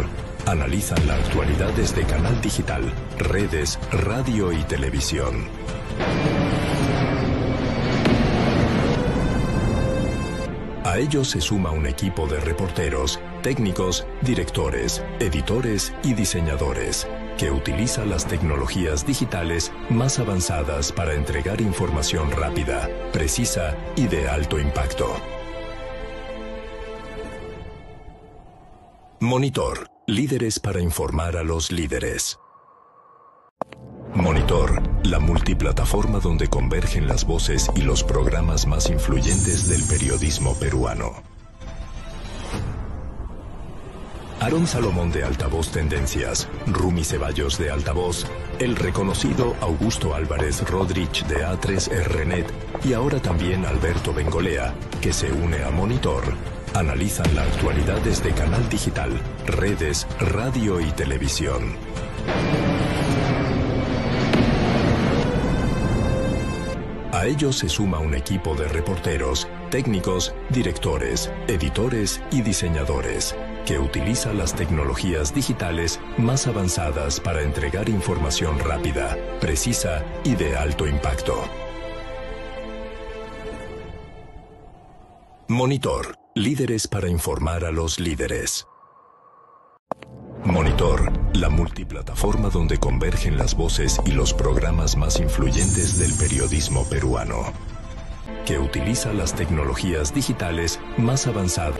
analizan la actualidad desde canal digital, redes, radio y televisión. A ellos se suma un equipo de reporteros, técnicos, directores, editores y diseñadores, que utiliza las tecnologías digitales más avanzadas para entregar información rápida, precisa y de alto impacto. Monitor, líderes para informar a los líderes. Monitor, la multiplataforma donde convergen las voces y los programas más influyentes del periodismo peruano. Aarón Salomón de Altavoz Tendencias, Rumi Ceballos de Altavoz, el reconocido Augusto Álvarez Rodríguez de A3RNet y ahora también Alberto Bengolea, que se une a Monitor, analizan la actualidad desde canal digital, redes, radio y televisión. A ellos se suma un equipo de reporteros, técnicos, directores, editores y diseñadores, que utiliza las tecnologías digitales más avanzadas para entregar información rápida, precisa y de alto impacto. Monitor, líderes para informar a los líderes. Monitor, la multiplataforma donde convergen las voces y los programas más influyentes del periodismo peruano, que utiliza las tecnologías digitales más avanzadas.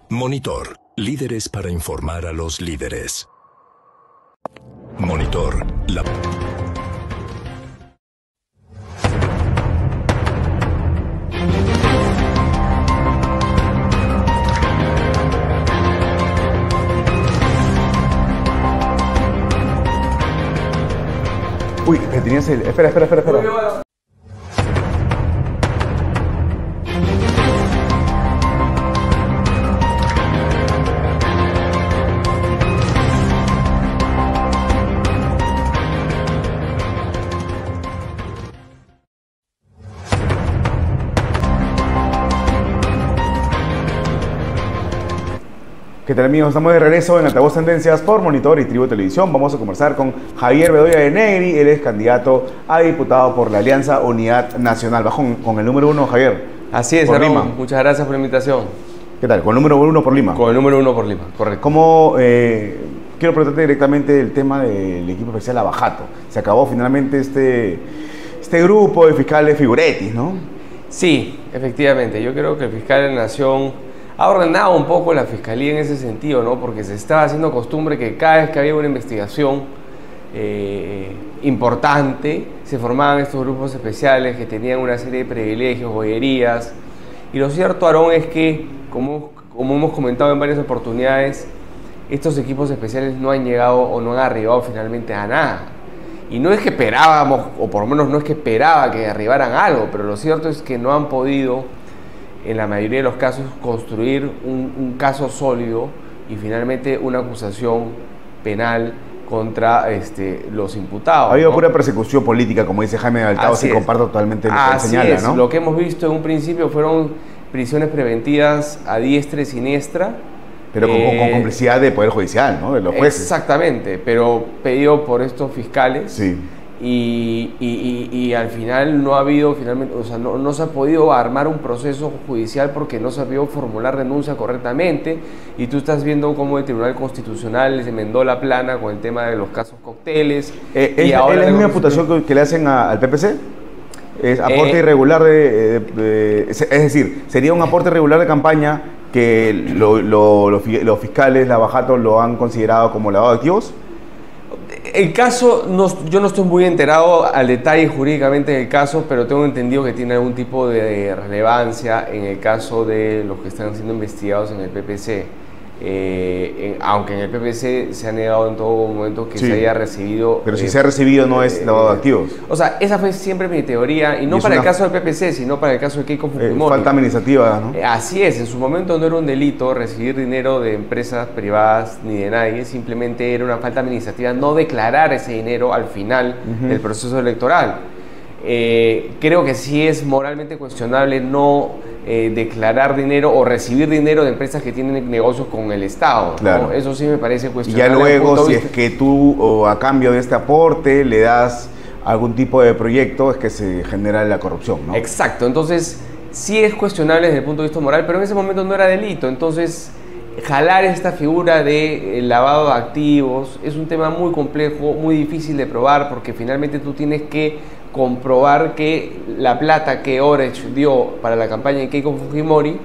Monitor, líderes para informar a los líderes. Monitor, la... Uy, que tenías el... Espera. ¿Qué tal, amigos? Estamos de regreso en Altavoz Tendencias por Monitor y Tribu Televisión. Vamos a conversar con Javier Bedoya de Negri. Él es candidato a diputado por la Alianza Unidad Nacional. Va con el número 1, Javier. Así es, por Lima. Muchas gracias por la invitación. ¿Qué tal? Con el número 1 por Lima. Con el número 1 por Lima, correcto. ¿Cómo, quiero preguntarte directamente el tema del equipo especial Abajato? Se acabó finalmente este grupo de fiscales figuretis, ¿no? Sí, efectivamente. Yo creo que el fiscal de la Nación ha ordenado un poco la fiscalía en ese sentido, ¿no? Porque se estaba haciendo costumbre que cada vez que había una investigación importante, se formaban estos grupos especiales que tenían una serie de privilegios, boyerías. Y lo cierto, Aarón, es que, como hemos comentado en varias oportunidades, estos equipos especiales no han llegado o no han arribado finalmente a nada. Y no es que esperábamos, o por lo menos no es que esperaba que arribaran a algo, pero lo cierto es que no han podido en la mayoría de los casos, construir un caso sólido y finalmente una acusación penal contra los imputados. Ha habido ¿no? pura persecución política, como dice Jaime Altavo, y comparto totalmente lo que él señala, ¿no? Lo que hemos visto en un principio fueron prisiones preventivas a diestra y siniestra. Pero con complicidad del Poder Judicial, ¿no? De los jueces. Exactamente, pero pedido por estos fiscales. Sí. Y al final no ha habido, finalmente, o sea, no se ha podido armar un proceso judicial porque no se ha podido formular denuncia correctamente, y tú estás viendo cómo el Tribunal Constitucional les enmendó la plana con el tema de los casos cócteles. ¿Es la misma imputación que le hacen al PPC? ¿Es aporte irregular es decir, sería un aporte irregular de campaña que los fiscales, la Bajato, lo han considerado como lavado de activos? El caso, yo no estoy muy enterado al detalle jurídicamente del caso, pero tengo entendido que tiene algún tipo de relevancia en el caso de los que están siendo investigados en el PPC. Aunque en el PPC se ha negado en todo momento que se haya recibido... Pero si se ha recibido no es lavado de activos. O sea, esa fue siempre mi teoría, y no para el caso del PPC, sino para el caso de Keiko Fujimori. Falta administrativa, ¿no? Así es, en su momento no era un delito recibir dinero de empresas privadas ni de nadie, simplemente era una falta administrativa no declarar ese dinero al final del proceso electoral. Creo que sí es moralmente cuestionable no declarar dinero o recibir dinero de empresas que tienen negocios con el Estado, claro. ¿no? Eso sí me parece cuestionable. Y ya luego, si es que tú, o a cambio de este aporte, le das algún tipo de proyecto, es que se genera la corrupción, ¿no? Exacto, entonces sí es cuestionable desde el punto de vista moral, pero en ese momento no era delito. Entonces, jalar esta figura de lavado de activos es un tema muy complejo, muy difícil de probar, porque finalmente tú tienes que comprobar que la plata que Orech dio para la campaña de Keiko Fujimori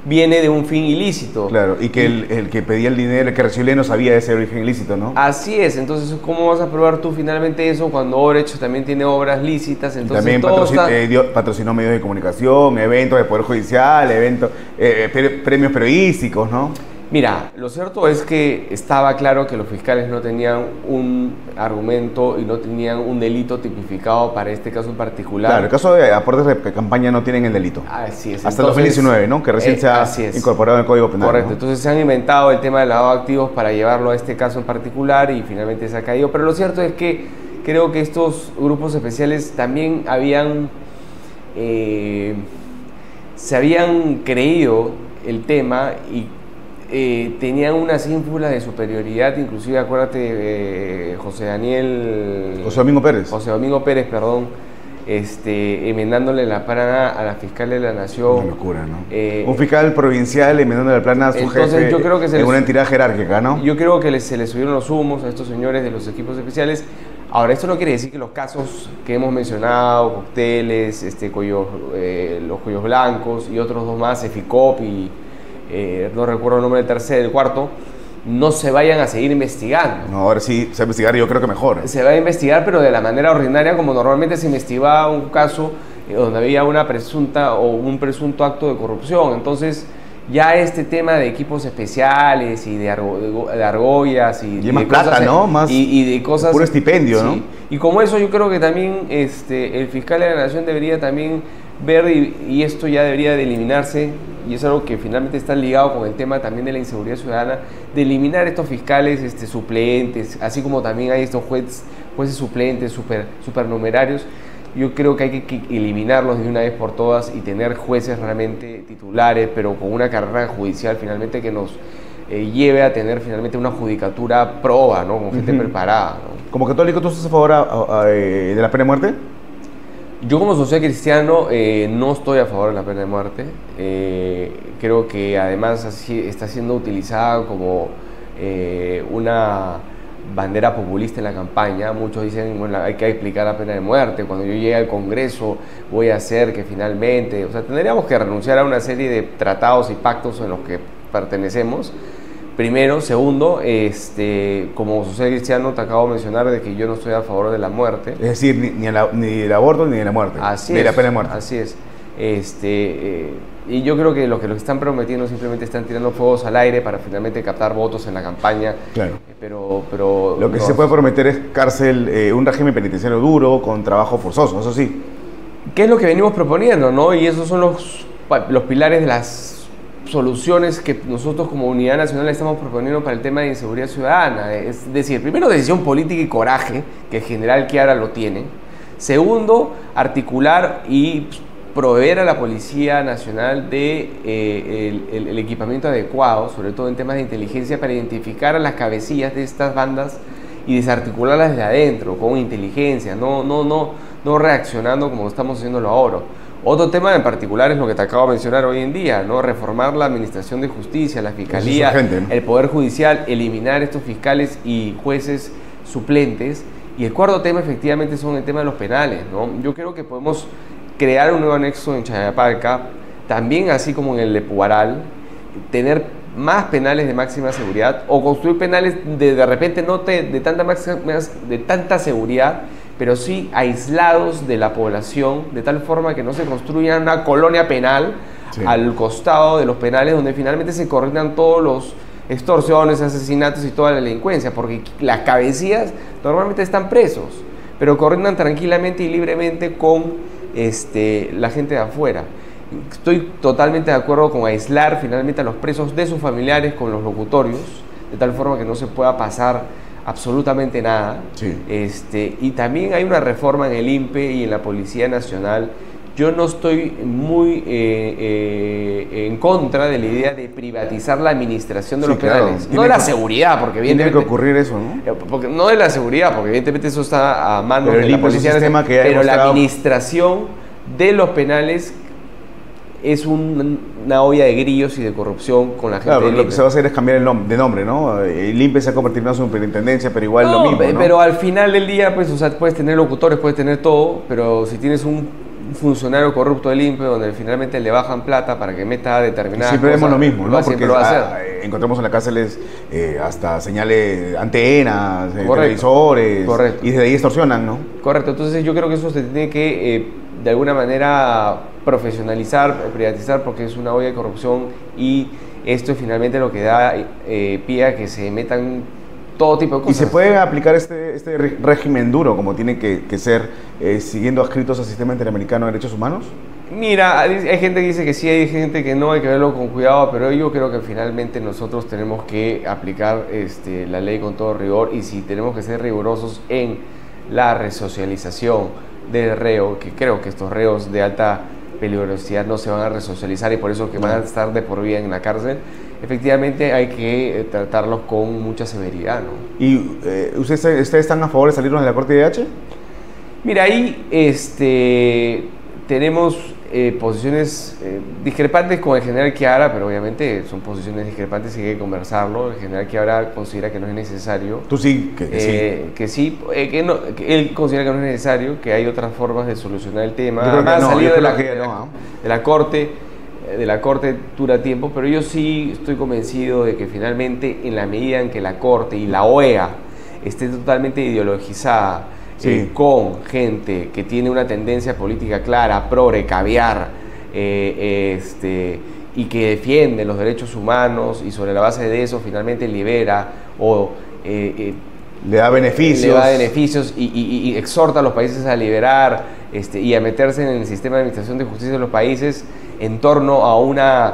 viene de un fin ilícito. Claro, y que el que pedía el dinero, el que recibió no sabía de ese origen ilícito, ¿no? Así es, entonces ¿cómo vas a probar tú finalmente eso cuando Orech también tiene obras lícitas? Entonces, también patrocinó medios de comunicación, eventos de Poder Judicial, premios periodísticos, ¿no? Mira, lo cierto es que estaba claro que los fiscales no tenían un argumento y no tenían un delito tipificado para este caso en particular. Claro, el caso de aportes de campaña no tienen el delito. Así es. Hasta el 2019, ¿no? Que recién se ha incorporado en el Código Penal. Correcto, ¿no? Entonces se han inventado el tema del lavado de activos para llevarlo a este caso en particular y finalmente se ha caído. Pero lo cierto es que creo que estos grupos especiales también se habían creído el tema y tenían unas ínfulas de superioridad, inclusive acuérdate José Domingo Pérez, perdón, enmendándole la plana a la fiscal de la Nación. Una locura, ¿no? Un fiscal provincial enmendándole la plana a su jefe, yo creo que en una entidad jerárquica, ¿no? Yo creo que se les subieron los humos a estos señores de los equipos especiales. Ahora, esto no quiere decir que los casos que hemos mencionado, cócteles, los cuellos blancos y otros dos más, Eficop y no recuerdo el nombre del tercero, del cuarto, no se vayan a seguir investigando. No, ahora sí se va a investigar, yo creo que mejor. Se va a investigar, pero de la manera ordinaria, como normalmente se investigaba un caso donde había una presunta o un presunto acto de corrupción. Entonces, ya este tema de equipos especiales y de argollas y más de plata, cosas, ¿no? Más y de cosas, puro estipendio, sí. ¿no? Y como eso, yo creo que también el fiscal de la Nación debería también ver, y esto ya debería de eliminarse, y es algo que finalmente está ligado con el tema también de la inseguridad ciudadana, de eliminar estos fiscales suplentes, así como también hay estos jueces suplentes, supernumerarios. Yo creo que hay que eliminarlos de una vez por todas y tener jueces realmente titulares, pero con una carrera judicial finalmente que nos lleve a tener finalmente una judicatura proba, ¿no? Con gente preparada, ¿no? Como católico, ¿tú estás a favor de la pena de muerte? Yo como social cristiano no estoy a favor de la pena de muerte. Creo que además así está siendo utilizada como una bandera populista en la campaña. Muchos dicen, bueno, hay que aplicar la pena de muerte. Cuando yo llegue al Congreso voy a hacer que finalmente... O sea, tendríamos que renunciar a una serie de tratados y pactos en los que pertenecemos. Primero. Segundo, como social cristiano te acabo de mencionar de que yo no estoy a favor de la muerte. Es decir, ni el aborto ni de la muerte. Así ni es, la pena de muerte. Así es. Y yo creo que lo que están prometiendo simplemente están tirando fuegos al aire para finalmente captar votos en la campaña. Claro. Pero lo que sí se puede prometer es cárcel, un régimen penitenciario duro con trabajo forzoso, eso sí. ¿Qué es lo que venimos proponiendo, no? Y esos son los los pilares de las soluciones que nosotros como Unidad Nacional estamos proponiendo para el tema de inseguridad ciudadana. Es decir, primero, decisión política y coraje, que el general Chiara lo tiene. Segundo, articular y proveer a la Policía Nacional de el equipamiento adecuado, sobre todo en temas de inteligencia, para identificar a las cabecillas de estas bandas y desarticularlas desde adentro, con inteligencia, no reaccionando como estamos haciéndolo ahora. Otro tema en particular es lo que te acabo de mencionar hoy en día, ¿no? Reformar la administración de justicia, la fiscalía, el Poder Judicial, eliminar estos fiscales y jueces suplentes. Y el cuarto tema, efectivamente, son el tema de los penales, ¿no? Yo creo que podemos crear un nuevo anexo en Chayapalca, también así como en el de Puaral, tener más penales de máxima seguridad o construir penales de repente no de tanta seguridad, pero sí aislados de la población, de tal forma que no se construya una colonia penal al costado de los penales, donde finalmente se coordinan todos los extorsiones, asesinatos y toda la delincuencia, porque las cabecillas normalmente están presos, pero coordinan tranquilamente y libremente con la gente de afuera. Estoy totalmente de acuerdo con aislar finalmente a los presos de sus familiares con los locutorios, de tal forma que no se pueda pasar absolutamente nada. Y también hay una reforma en el INPE y en la Policía Nacional. Yo no estoy muy en contra de la idea de privatizar la administración de los penales. No de la seguridad, porque evidentemente... Tiene que ocurrir eso, ¿no? Porque, no de la seguridad, porque evidentemente eso está a manos de la Policía Nacional, pero la administración de los penales es una olla de grillos y de corrupción con la gente. Claro, lo que se va a hacer es cambiar de nombre, ¿no? El INPE se ha convertido en una superintendencia, pero igual lo mismo, ¿no? Pero al final del día, pues, o sea, puedes tener locutores, puedes tener todo, pero si tienes un funcionario corrupto del INPE donde finalmente le bajan plata para que meta determinadas siempre cosas, vemos lo mismo, ¿no? Porque lo va a hacer. Encontramos en las cárceles hasta señales, antenas, televisores, y desde ahí extorsionan, ¿no? Correcto, entonces yo creo que eso se tiene que de alguna manera profesionalizar, privatizar, porque es una olla de corrupción y esto es finalmente lo que da pie a que se metan todo tipo de cosas. ¿Y se puede aplicar este régimen duro como tiene que ser, siguiendo adscritos al Sistema Interamericano de Derechos Humanos? Mira, hay gente que dice que sí, hay gente que no, hay que verlo con cuidado, pero yo creo que finalmente nosotros tenemos que aplicar la ley con todo rigor, y si tenemos que ser rigurosos en la resocialización del reo, que creo que estos reos de alta peligrosidad no se van a resocializar y por eso que van a estar de por vida en la cárcel, efectivamente hay que tratarlos con mucha severidad, ¿no? ¿Y ustedes están a favor de salirnos de la Corte IDH? Mira, ahí tenemos posiciones discrepantes con el general Chiara, pero obviamente son posiciones discrepantes y hay que conversarlo. El general Chiara considera que no es necesario. ¿Tú sí? Que sí. Que él considera que no es necesario, que hay otras formas de solucionar el tema. Yo creo que no, salir de la Corte dura tiempo, pero yo sí estoy convencido de que finalmente, en la medida en que la Corte y la OEA esté totalmente ideologizada, con gente que tiene una tendencia política clara, progre, caviar, y que defiende los derechos humanos, y sobre la base de eso finalmente libera o le da beneficios, y exhorta a los países a liberar y a meterse en el sistema de administración de justicia de los países en torno a una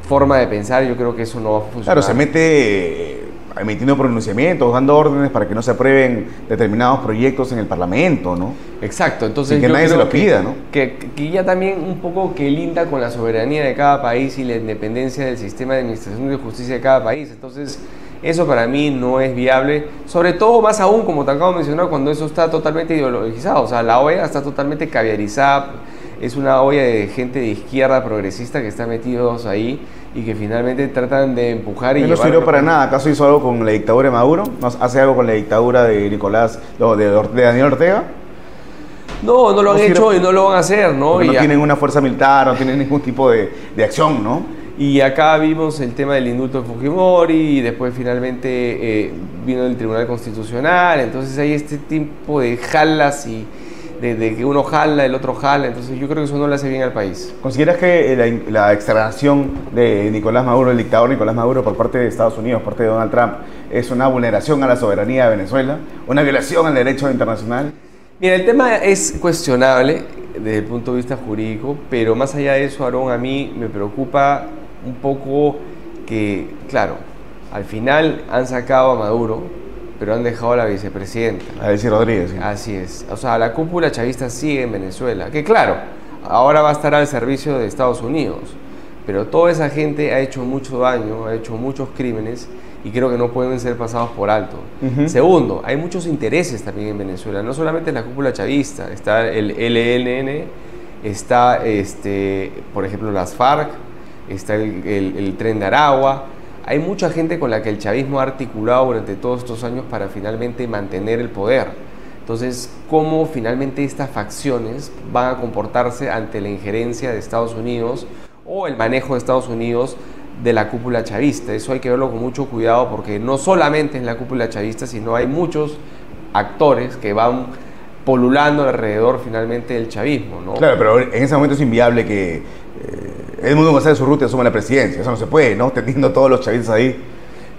forma de pensar. Yo creo que eso no va a funcionar. Claro, se mete emitiendo pronunciamientos, dando órdenes para que no se aprueben determinados proyectos en el Parlamento, ¿no? Exacto, entonces sin que nadie se lo pida, ¿no? Que ya también un poco que linda con la soberanía de cada país y la independencia del sistema de administración de justicia de cada país. Entonces, eso para mí no es viable, sobre todo más aún, como te acabo de mencionar, cuando eso está totalmente ideologizado. O sea, la OEA está totalmente caviarizada, es una olla de gente de izquierda progresista que está metidos ahí y que finalmente tratan de empujar y no sirvió para nada. ¿Acaso hizo algo con la dictadura de Maduro? ¿Hace algo con la dictadura de de Daniel Ortega? No lo han hecho y no lo van a hacer, ¿no? No tienen una fuerza militar, no tienen ningún tipo de acción, ¿no? Y acá vimos el tema del indulto de Fujimori y después finalmente vino el Tribunal Constitucional. Entonces hay este tipo de jalas y de que uno jala, el otro jala. Entonces yo creo que eso no le hace bien al país. ¿Consideras que la extradición de Nicolás Maduro, el dictador Nicolás Maduro, por parte de Estados Unidos, por parte de Donald Trump, es una vulneración a la soberanía de Venezuela? ¿Una violación al derecho internacional? Mira, el tema es cuestionable desde el punto de vista jurídico, pero más allá de eso, Aarón, a mí me preocupa un poco que, claro, al final han sacado a Maduro, pero han dejado a la vicepresidenta. A decir Rodríguez. Sí. Así es. O sea, la cúpula chavista sigue en Venezuela, que claro, ahora va a estar al servicio de Estados Unidos, pero toda esa gente ha hecho mucho daño, ha hecho muchos crímenes y creo que no pueden ser pasados por alto. Segundo, hay muchos intereses también en Venezuela, no solamente la cúpula chavista, está el ELN, está, por ejemplo, las FARC, está el Tren de Aragua. Hay mucha gente con la que el chavismo ha articulado durante todos estos años para finalmente mantener el poder. Entonces, ¿cómo finalmente estas facciones van a comportarse ante la injerencia de Estados Unidos o el manejo de Estados Unidos de la cúpula chavista? Eso hay que verlo con mucho cuidado porque no solamente es la cúpula chavista, sino hay muchos actores que van polulando alrededor finalmente del chavismo, ¿no? Claro, pero en ese momento es inviable que Edmundo González Urrutia asuma la presidencia. Eso no se puede, ¿no? Teniendo todos los chavistas ahí.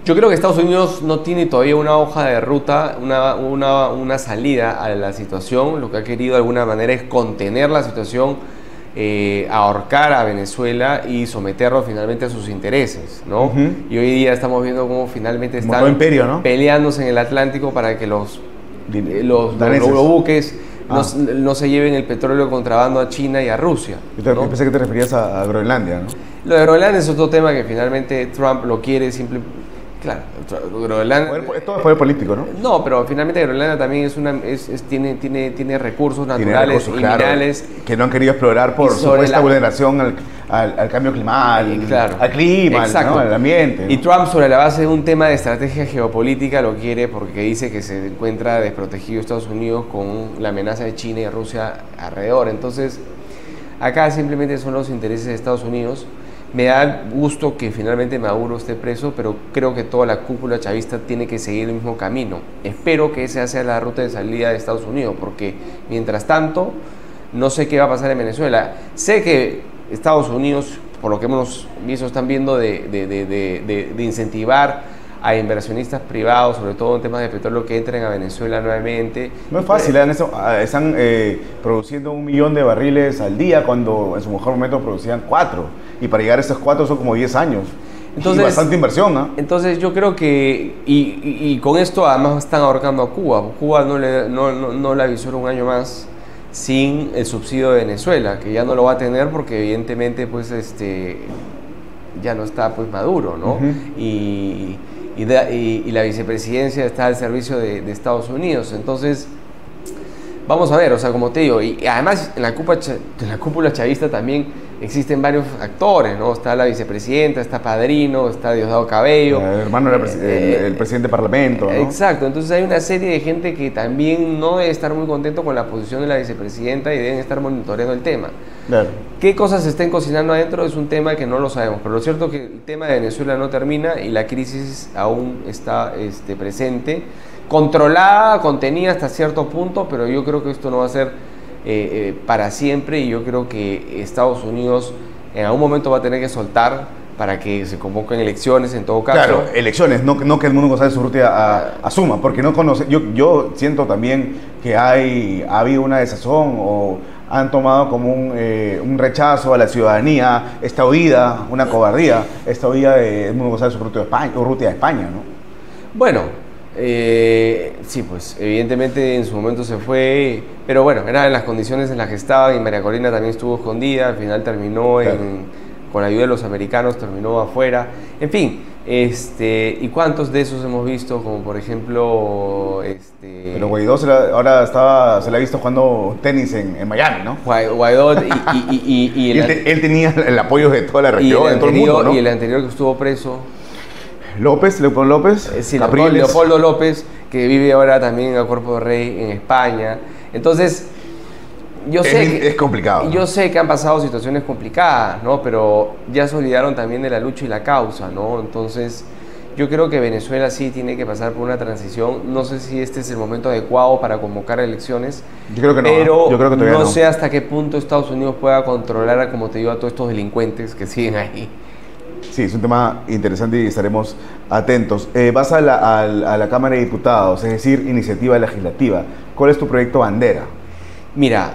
Yo creo que Estados Unidos no tiene todavía una hoja de ruta, una salida a la situación. Lo que ha querido de alguna manera es contener la situación, ahorcar a Venezuela y someterlo finalmente a sus intereses, ¿no? Y hoy día estamos viendo cómo finalmente están imperio, ¿no? peleándose en el Atlántico para que los buques no se lleven el petróleo de contrabando a China y a Rusia. Yo pensé que te referías a Groenlandia, ¿no? Lo de Groenlandia es otro tema que finalmente Trump lo quiere Claro, Groenlandia... Todo es poder político, ¿no? No, pero finalmente Groenlandia también tiene recursos naturales y minerales que no han querido explorar por supuesta vulneración al cambio climático, al clima, ¿no? Al ambiente, ¿no? Y Trump, sobre la base de un tema de estrategia geopolítica, lo quiere porque dice que se encuentra desprotegido Estados Unidos con la amenaza de China y Rusia alrededor. Entonces, acá simplemente son los intereses de Estados Unidos. Me da gusto que finalmente Maduro esté preso, pero creo que toda la cúpula chavista tiene que seguir el mismo camino. Espero que esa sea la ruta de salida de Estados Unidos, porque mientras tanto no sé qué va a pasar en Venezuela. Sé que Estados Unidos, por lo que hemos visto, están viendo de incentivar a inversionistas privados, sobre todo en temas de petróleo, que entren a Venezuela nuevamente. No es fácil, están produciendo 1 millón de barriles al día cuando en su mejor momento producían 4. Y para llegar a esos 4 son como 10 años. Entonces, y bastante inversión, ¿no? Entonces yo creo que, y con esto además están ahorcando a Cuba. Cuba no le avisó 1 año más sin el subsidio de Venezuela, que ya no lo va a tener porque evidentemente pues ya no está pues Maduro, ¿no? Y la vicepresidencia está al servicio de Estados Unidos. Entonces, vamos a ver, o sea, como te digo, y además en la cúpula chavista también existen varios actores, ¿no? Está la vicepresidenta, está Padrino, está Diosdado Cabello. El hermano del presidente del Parlamento, ¿no? Exacto, entonces hay una serie de gente que también no debe estar muy contento con la posición de la vicepresidenta y deben estar monitoreando el tema. Claro. ¿Qué cosas se estén cocinando adentro? Es un tema que no lo sabemos, pero lo cierto es que el tema de Venezuela no termina y la crisis aún está presente, controlada, contenida hasta cierto punto, pero yo creo que esto no va a ser para siempre y yo creo que Estados Unidos en algún momento va a tener que soltar para que se convoquen elecciones en todo caso. Claro, elecciones, no que Edmundo González Urrutia asuma, porque no conoce. Yo siento también que ha habido una desazón o han tomado como un rechazo a la ciudadanía, esta huida, una cobardía, esta huida de Edmundo González Urrutia de España, ¿no? Bueno, sí, pues evidentemente en su momento se fue, pero bueno, eran las condiciones en las que estaba y María Corina también estuvo escondida, al final terminó con la ayuda de los americanos, terminó afuera, en fin, ¿y cuántos de esos hemos visto? Como por ejemplo, Pero Guaidó se le ha visto jugando tenis en Miami, ¿no? Guaidó y él tenía el apoyo de toda la región, de todo el mundo, ¿no? Y el anterior que estuvo preso, Leopoldo López, sí, Leopoldo López, que vive ahora también en el Cuerpo de Rey en España. Entonces, es complicado. Yo sé que han pasado situaciones complicadas, ¿no? Pero ya se olvidaron también de la lucha y la causa, ¿no? Entonces, yo creo que Venezuela sí tiene que pasar por una transición. No sé si este es el momento adecuado para convocar elecciones. Yo creo que no. Pero yo creo que todavía no sé hasta qué punto Estados Unidos pueda controlar, como te digo, a todos estos delincuentes que siguen ahí. Sí, es un tema interesante y estaremos atentos. Vas a la Cámara de Diputados, es decir, iniciativa legislativa. ¿Cuál es tu proyecto bandera? Mira,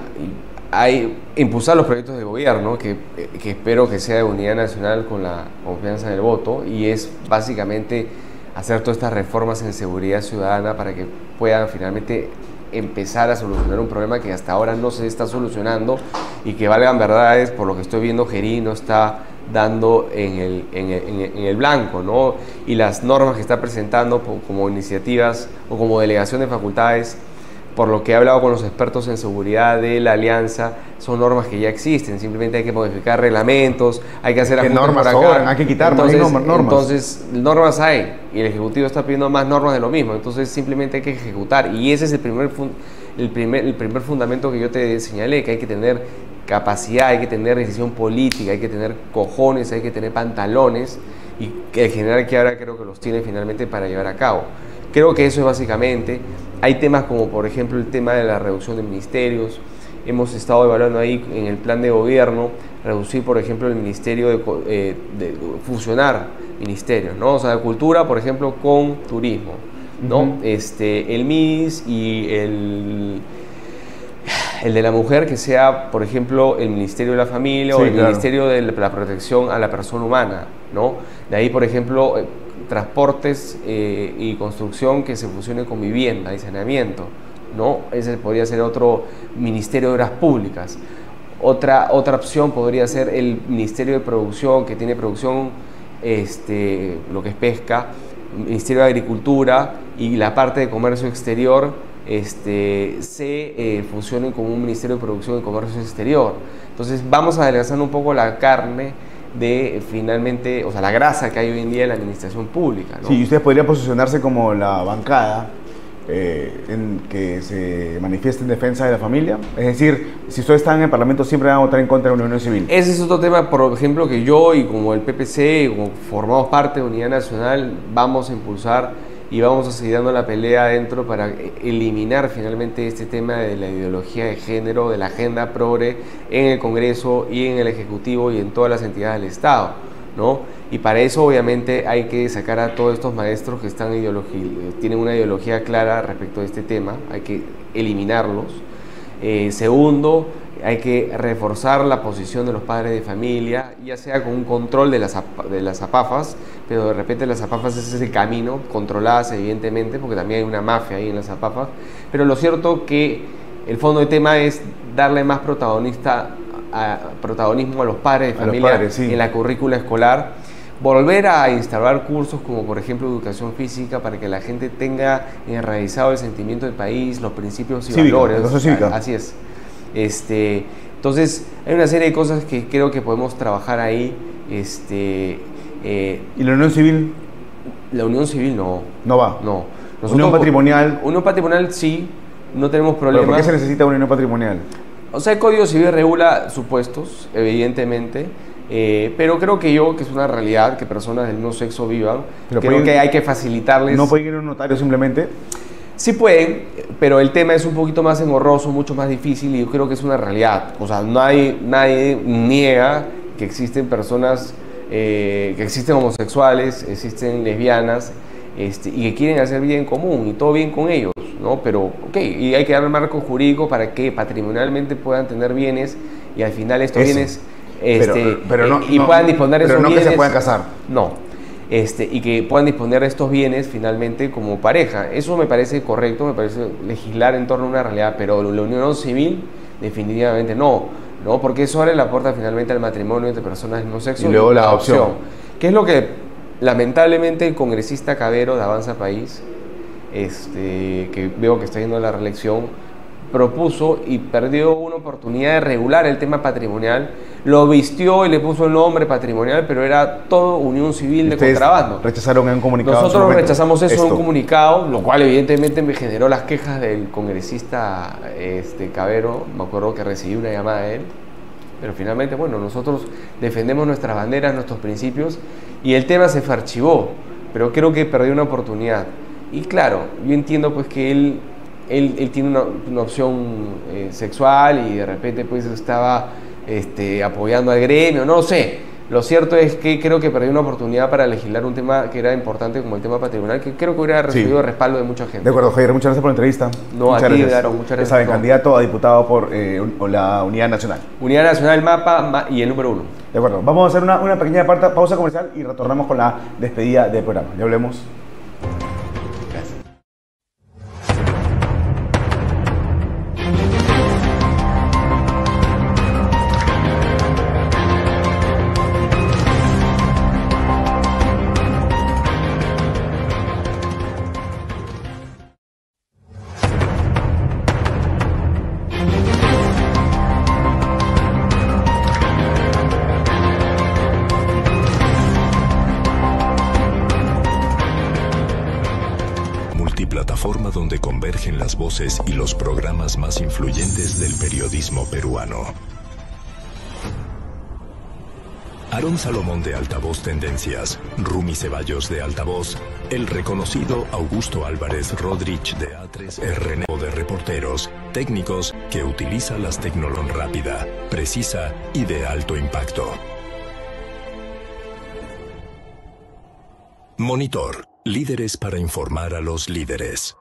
hay impulsar los proyectos de gobierno que espero que sea de unidad nacional con la confianza del voto, y es básicamente hacer todas estas reformas en seguridad ciudadana para que puedan finalmente empezar a solucionar un problema que hasta ahora no se está solucionando y que, valgan verdades, por lo que estoy viendo, Gerí no está dando en el blanco, ¿no? Y las normas que está presentando como iniciativas o como delegación de facultades, por lo que he hablado con los expertos en seguridad de la Alianza, son normas que ya existen. Simplemente hay que modificar reglamentos, hay que hacer ajustes normas por acá. Sobran, hay que quitar normas. Entonces, normas hay, y el Ejecutivo está pidiendo más normas de lo mismo. Entonces, simplemente hay que ejecutar. Y ese es el primer fundamento que yo te señalé, que hay que tener capacidad, hay que tener decisión política, hay que tener cojones, hay que tener pantalones, y que el general que ahora creo que los tiene finalmente para llevar a cabo. Creo que eso es básicamente. Hay temas como, por ejemplo, el tema de la reducción de ministerios. Hemos estado evaluando ahí en el plan de gobierno reducir, por ejemplo, el ministerio de fusionar ministerios, ¿no? O sea, de cultura, por ejemplo, con turismo, ¿no? El MIS y el de la mujer, que sea, por ejemplo, el Ministerio de la Familia, sí, o el Ministerio de la Protección a la Persona Humana, ¿no? De ahí, por ejemplo, transportes y construcción que se fusione con vivienda y saneamiento, ¿no? Ese podría ser otro Ministerio de Obras Públicas. Otra opción podría ser el Ministerio de Producción, que tiene producción, lo que es pesca, Ministerio de Agricultura, y la parte de comercio exterior se fusionen con un Ministerio de Producción y Comercio Exterior. Entonces vamos a adelgazar un poco la carne de finalmente, o sea, la grasa que hay hoy en día en la administración pública, ¿no? Sí, y ustedes podrían posicionarse como la bancada en que se manifiesta en defensa de la familia. Es decir, si ustedes están en el Parlamento, siempre van a votar en contra de una unión civil. Ese es otro tema, por ejemplo, que yo y como el PPC, como formamos parte de Unidad Nacional, vamos a impulsar y vamos a seguir dando la pelea adentro para eliminar finalmente este tema de la ideología de género, de la agenda progre en el Congreso y en el Ejecutivo y en todas las entidades del Estado, ¿no? Y para eso obviamente hay que sacar a todos estos maestros que tienen una ideología clara respecto a este tema, hay que eliminarlos. Segundo, hay que reforzar la posición de los padres de familia, ya sea con un control de las APAFAS, pero de repente las APAFAS ese es el camino, controladas evidentemente, porque también hay una mafia ahí en las APAFAS, pero lo cierto que el fondo del tema es darle más protagonismo a los padres de familia, sí, en la currícula escolar, volver a instaurar cursos como por ejemplo educación física para que la gente tenga enraizado el sentimiento del país, los principios y valores. Así es. Entonces hay una serie de cosas que creo que podemos trabajar ahí. ¿Y la unión civil? La unión civil no. ¿No va? No. ¿Unión patrimonial? Unión patrimonial sí, no tenemos problema. ¿Por qué se necesita una unión patrimonial? O sea, el Código Civil regula supuestos, evidentemente, pero creo que es una realidad que personas del mismo sexo vivan. Pero creo que hay que facilitarles. ¿No pueden ir a un notario simplemente? Sí pueden, pero el tema es un poquito más engorroso, mucho más difícil, y yo creo que es una realidad. O sea, nadie niega que existen personas, que existen homosexuales, existen lesbianas, y que quieren hacer bien común, y todo bien con ellos, ¿no? Pero, ok, y hay que dar el marco jurídico para que patrimonialmente puedan tener bienes, y al final estos bienes, puedan disponer de esos bienes. Pero no que se puedan casar. No. Y que puedan disponer de estos bienes finalmente como pareja. Eso me parece correcto, me parece legislar en torno a una realidad, pero la unión civil definitivamente no, porque eso abre la puerta finalmente al matrimonio entre personas del mismo sexo y luego la adopción. Que es lo que lamentablemente el congresista Cabero de Avanza País, que veo que está yendo a la reelección, propuso y perdió una oportunidad de regular el tema patrimonial, lo vistió y le puso el nombre patrimonial, pero era todo unión civil de contrabando. Rechazaron en un comunicado. Nosotros rechazamos eso en un comunicado, lo cual evidentemente me generó las quejas del congresista Cabero. Me acuerdo que recibí una llamada de él, pero finalmente, bueno, nosotros defendemos nuestras banderas, nuestros principios, y el tema se archivó, pero creo que perdió una oportunidad. Y claro, yo entiendo pues que él tiene una opción sexual y de repente pues estaba apoyando al gremio, no lo sé, Lo cierto es que creo que perdió una oportunidad para legislar un tema que era importante como el tema patrimonial, que creo que hubiera recibido respaldo de mucha gente. De acuerdo, Javier, muchas gracias por la entrevista. No, muchas a ti, gracias. Daron, muchas gracias. Ya saben, candidato a diputado por la Unidad Nacional. Unidad Nacional, MAPA y el número 1. De acuerdo, vamos a hacer una pequeña pausa comercial y retornamos con la despedida del programa. Ya hablemos. Plataforma donde convergen las voces y los programas más influyentes del periodismo peruano. Aarón Salomón de Altavoz Tendencias, Rumi Ceballos de Altavoz, el reconocido Augusto Álvarez Rodríguez de A3RN de reporteros, técnicos que utiliza las tecnologías rápida, precisa y de alto impacto. Monitor. Líderes para informar a los líderes.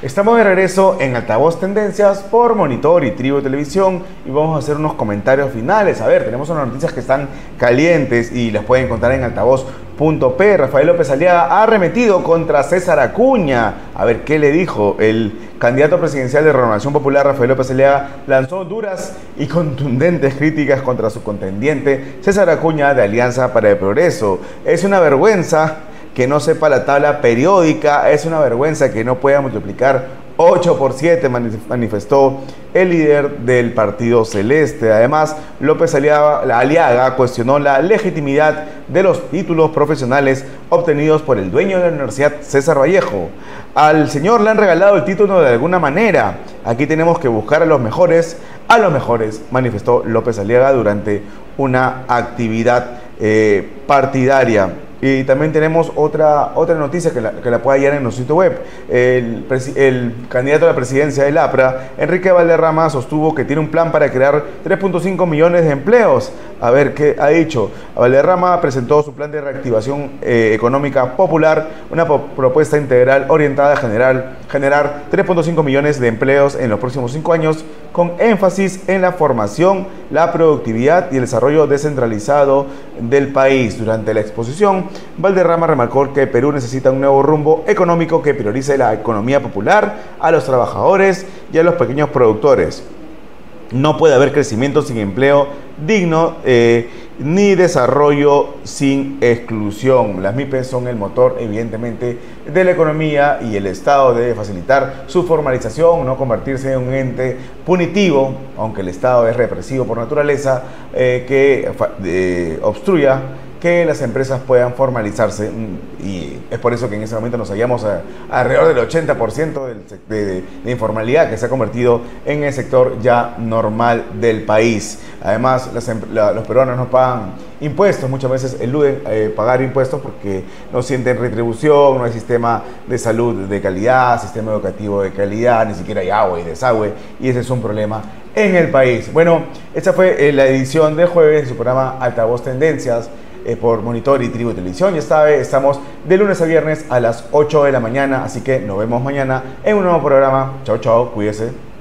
Estamos de regreso en Altavoz Tendencias por Monitor y Tribu Televisión y vamos a hacer unos comentarios finales. A ver, tenemos unas noticias que están calientes y las pueden encontrar en altavoz.p. Rafael López Aliaga ha arremetido contra César Acuña. A ver, ¿qué le dijo? El candidato presidencial de Renovación Popular, Rafael López Aliaga, lanzó duras y contundentes críticas contra su contendiente, César Acuña, de Alianza para el Progreso. Es una vergüenza que no sepa la tabla periódica, es una vergüenza que no pueda multiplicar 8 por 7, manifestó el líder del Partido Celeste. Además, López Aliaga cuestionó la legitimidad de los títulos profesionales obtenidos por el dueño de la Universidad, César Vallejo. Al señor le han regalado el título de alguna manera. Aquí tenemos que buscar a los mejores, manifestó López Aliaga durante una actividad partidaria. Y también tenemos otra noticia que la puede hallar en nuestro sitio web. El candidato a la presidencia del APRA, Enrique Valderrama, sostuvo que tiene un plan para crear 3.5 millones de empleos. A ver qué ha dicho. Valderrama presentó su plan de reactivación económica popular, una propuesta integral orientada a generar 3.5 millones de empleos en los próximos 5 años, con énfasis en la formación, la productividad y el desarrollo descentralizado del país. Durante la exposición, Valderrama remarcó que Perú necesita un nuevo rumbo económico que priorice la economía popular, a los trabajadores y a los pequeños productores. No puede haber crecimiento sin empleo digno ni desarrollo sin exclusión. Las MIPES son el motor, evidentemente, de la economía y el Estado debe facilitar su formalización, no convertirse en un ente punitivo, aunque el Estado es represivo por naturaleza, que obstruya que las empresas puedan formalizarse, y es por eso que en ese momento nos hallamos alrededor del 80% de informalidad que se ha convertido en el sector ya normal del país. Además, los peruanos no pagan impuestos, muchas veces eluden pagar impuestos porque no sienten retribución, no hay sistema de salud de calidad, sistema educativo de calidad, ni siquiera hay agua y desagüe, y ese es un problema en el país. Bueno, esta fue la edición de jueves de su programa Altavoz Tendencias, por Monitor y Tribu Televisión. Ya sabe, estamos de lunes a viernes a las 8 de la mañana, así que nos vemos mañana en un nuevo programa. Chao, chao, cuídese.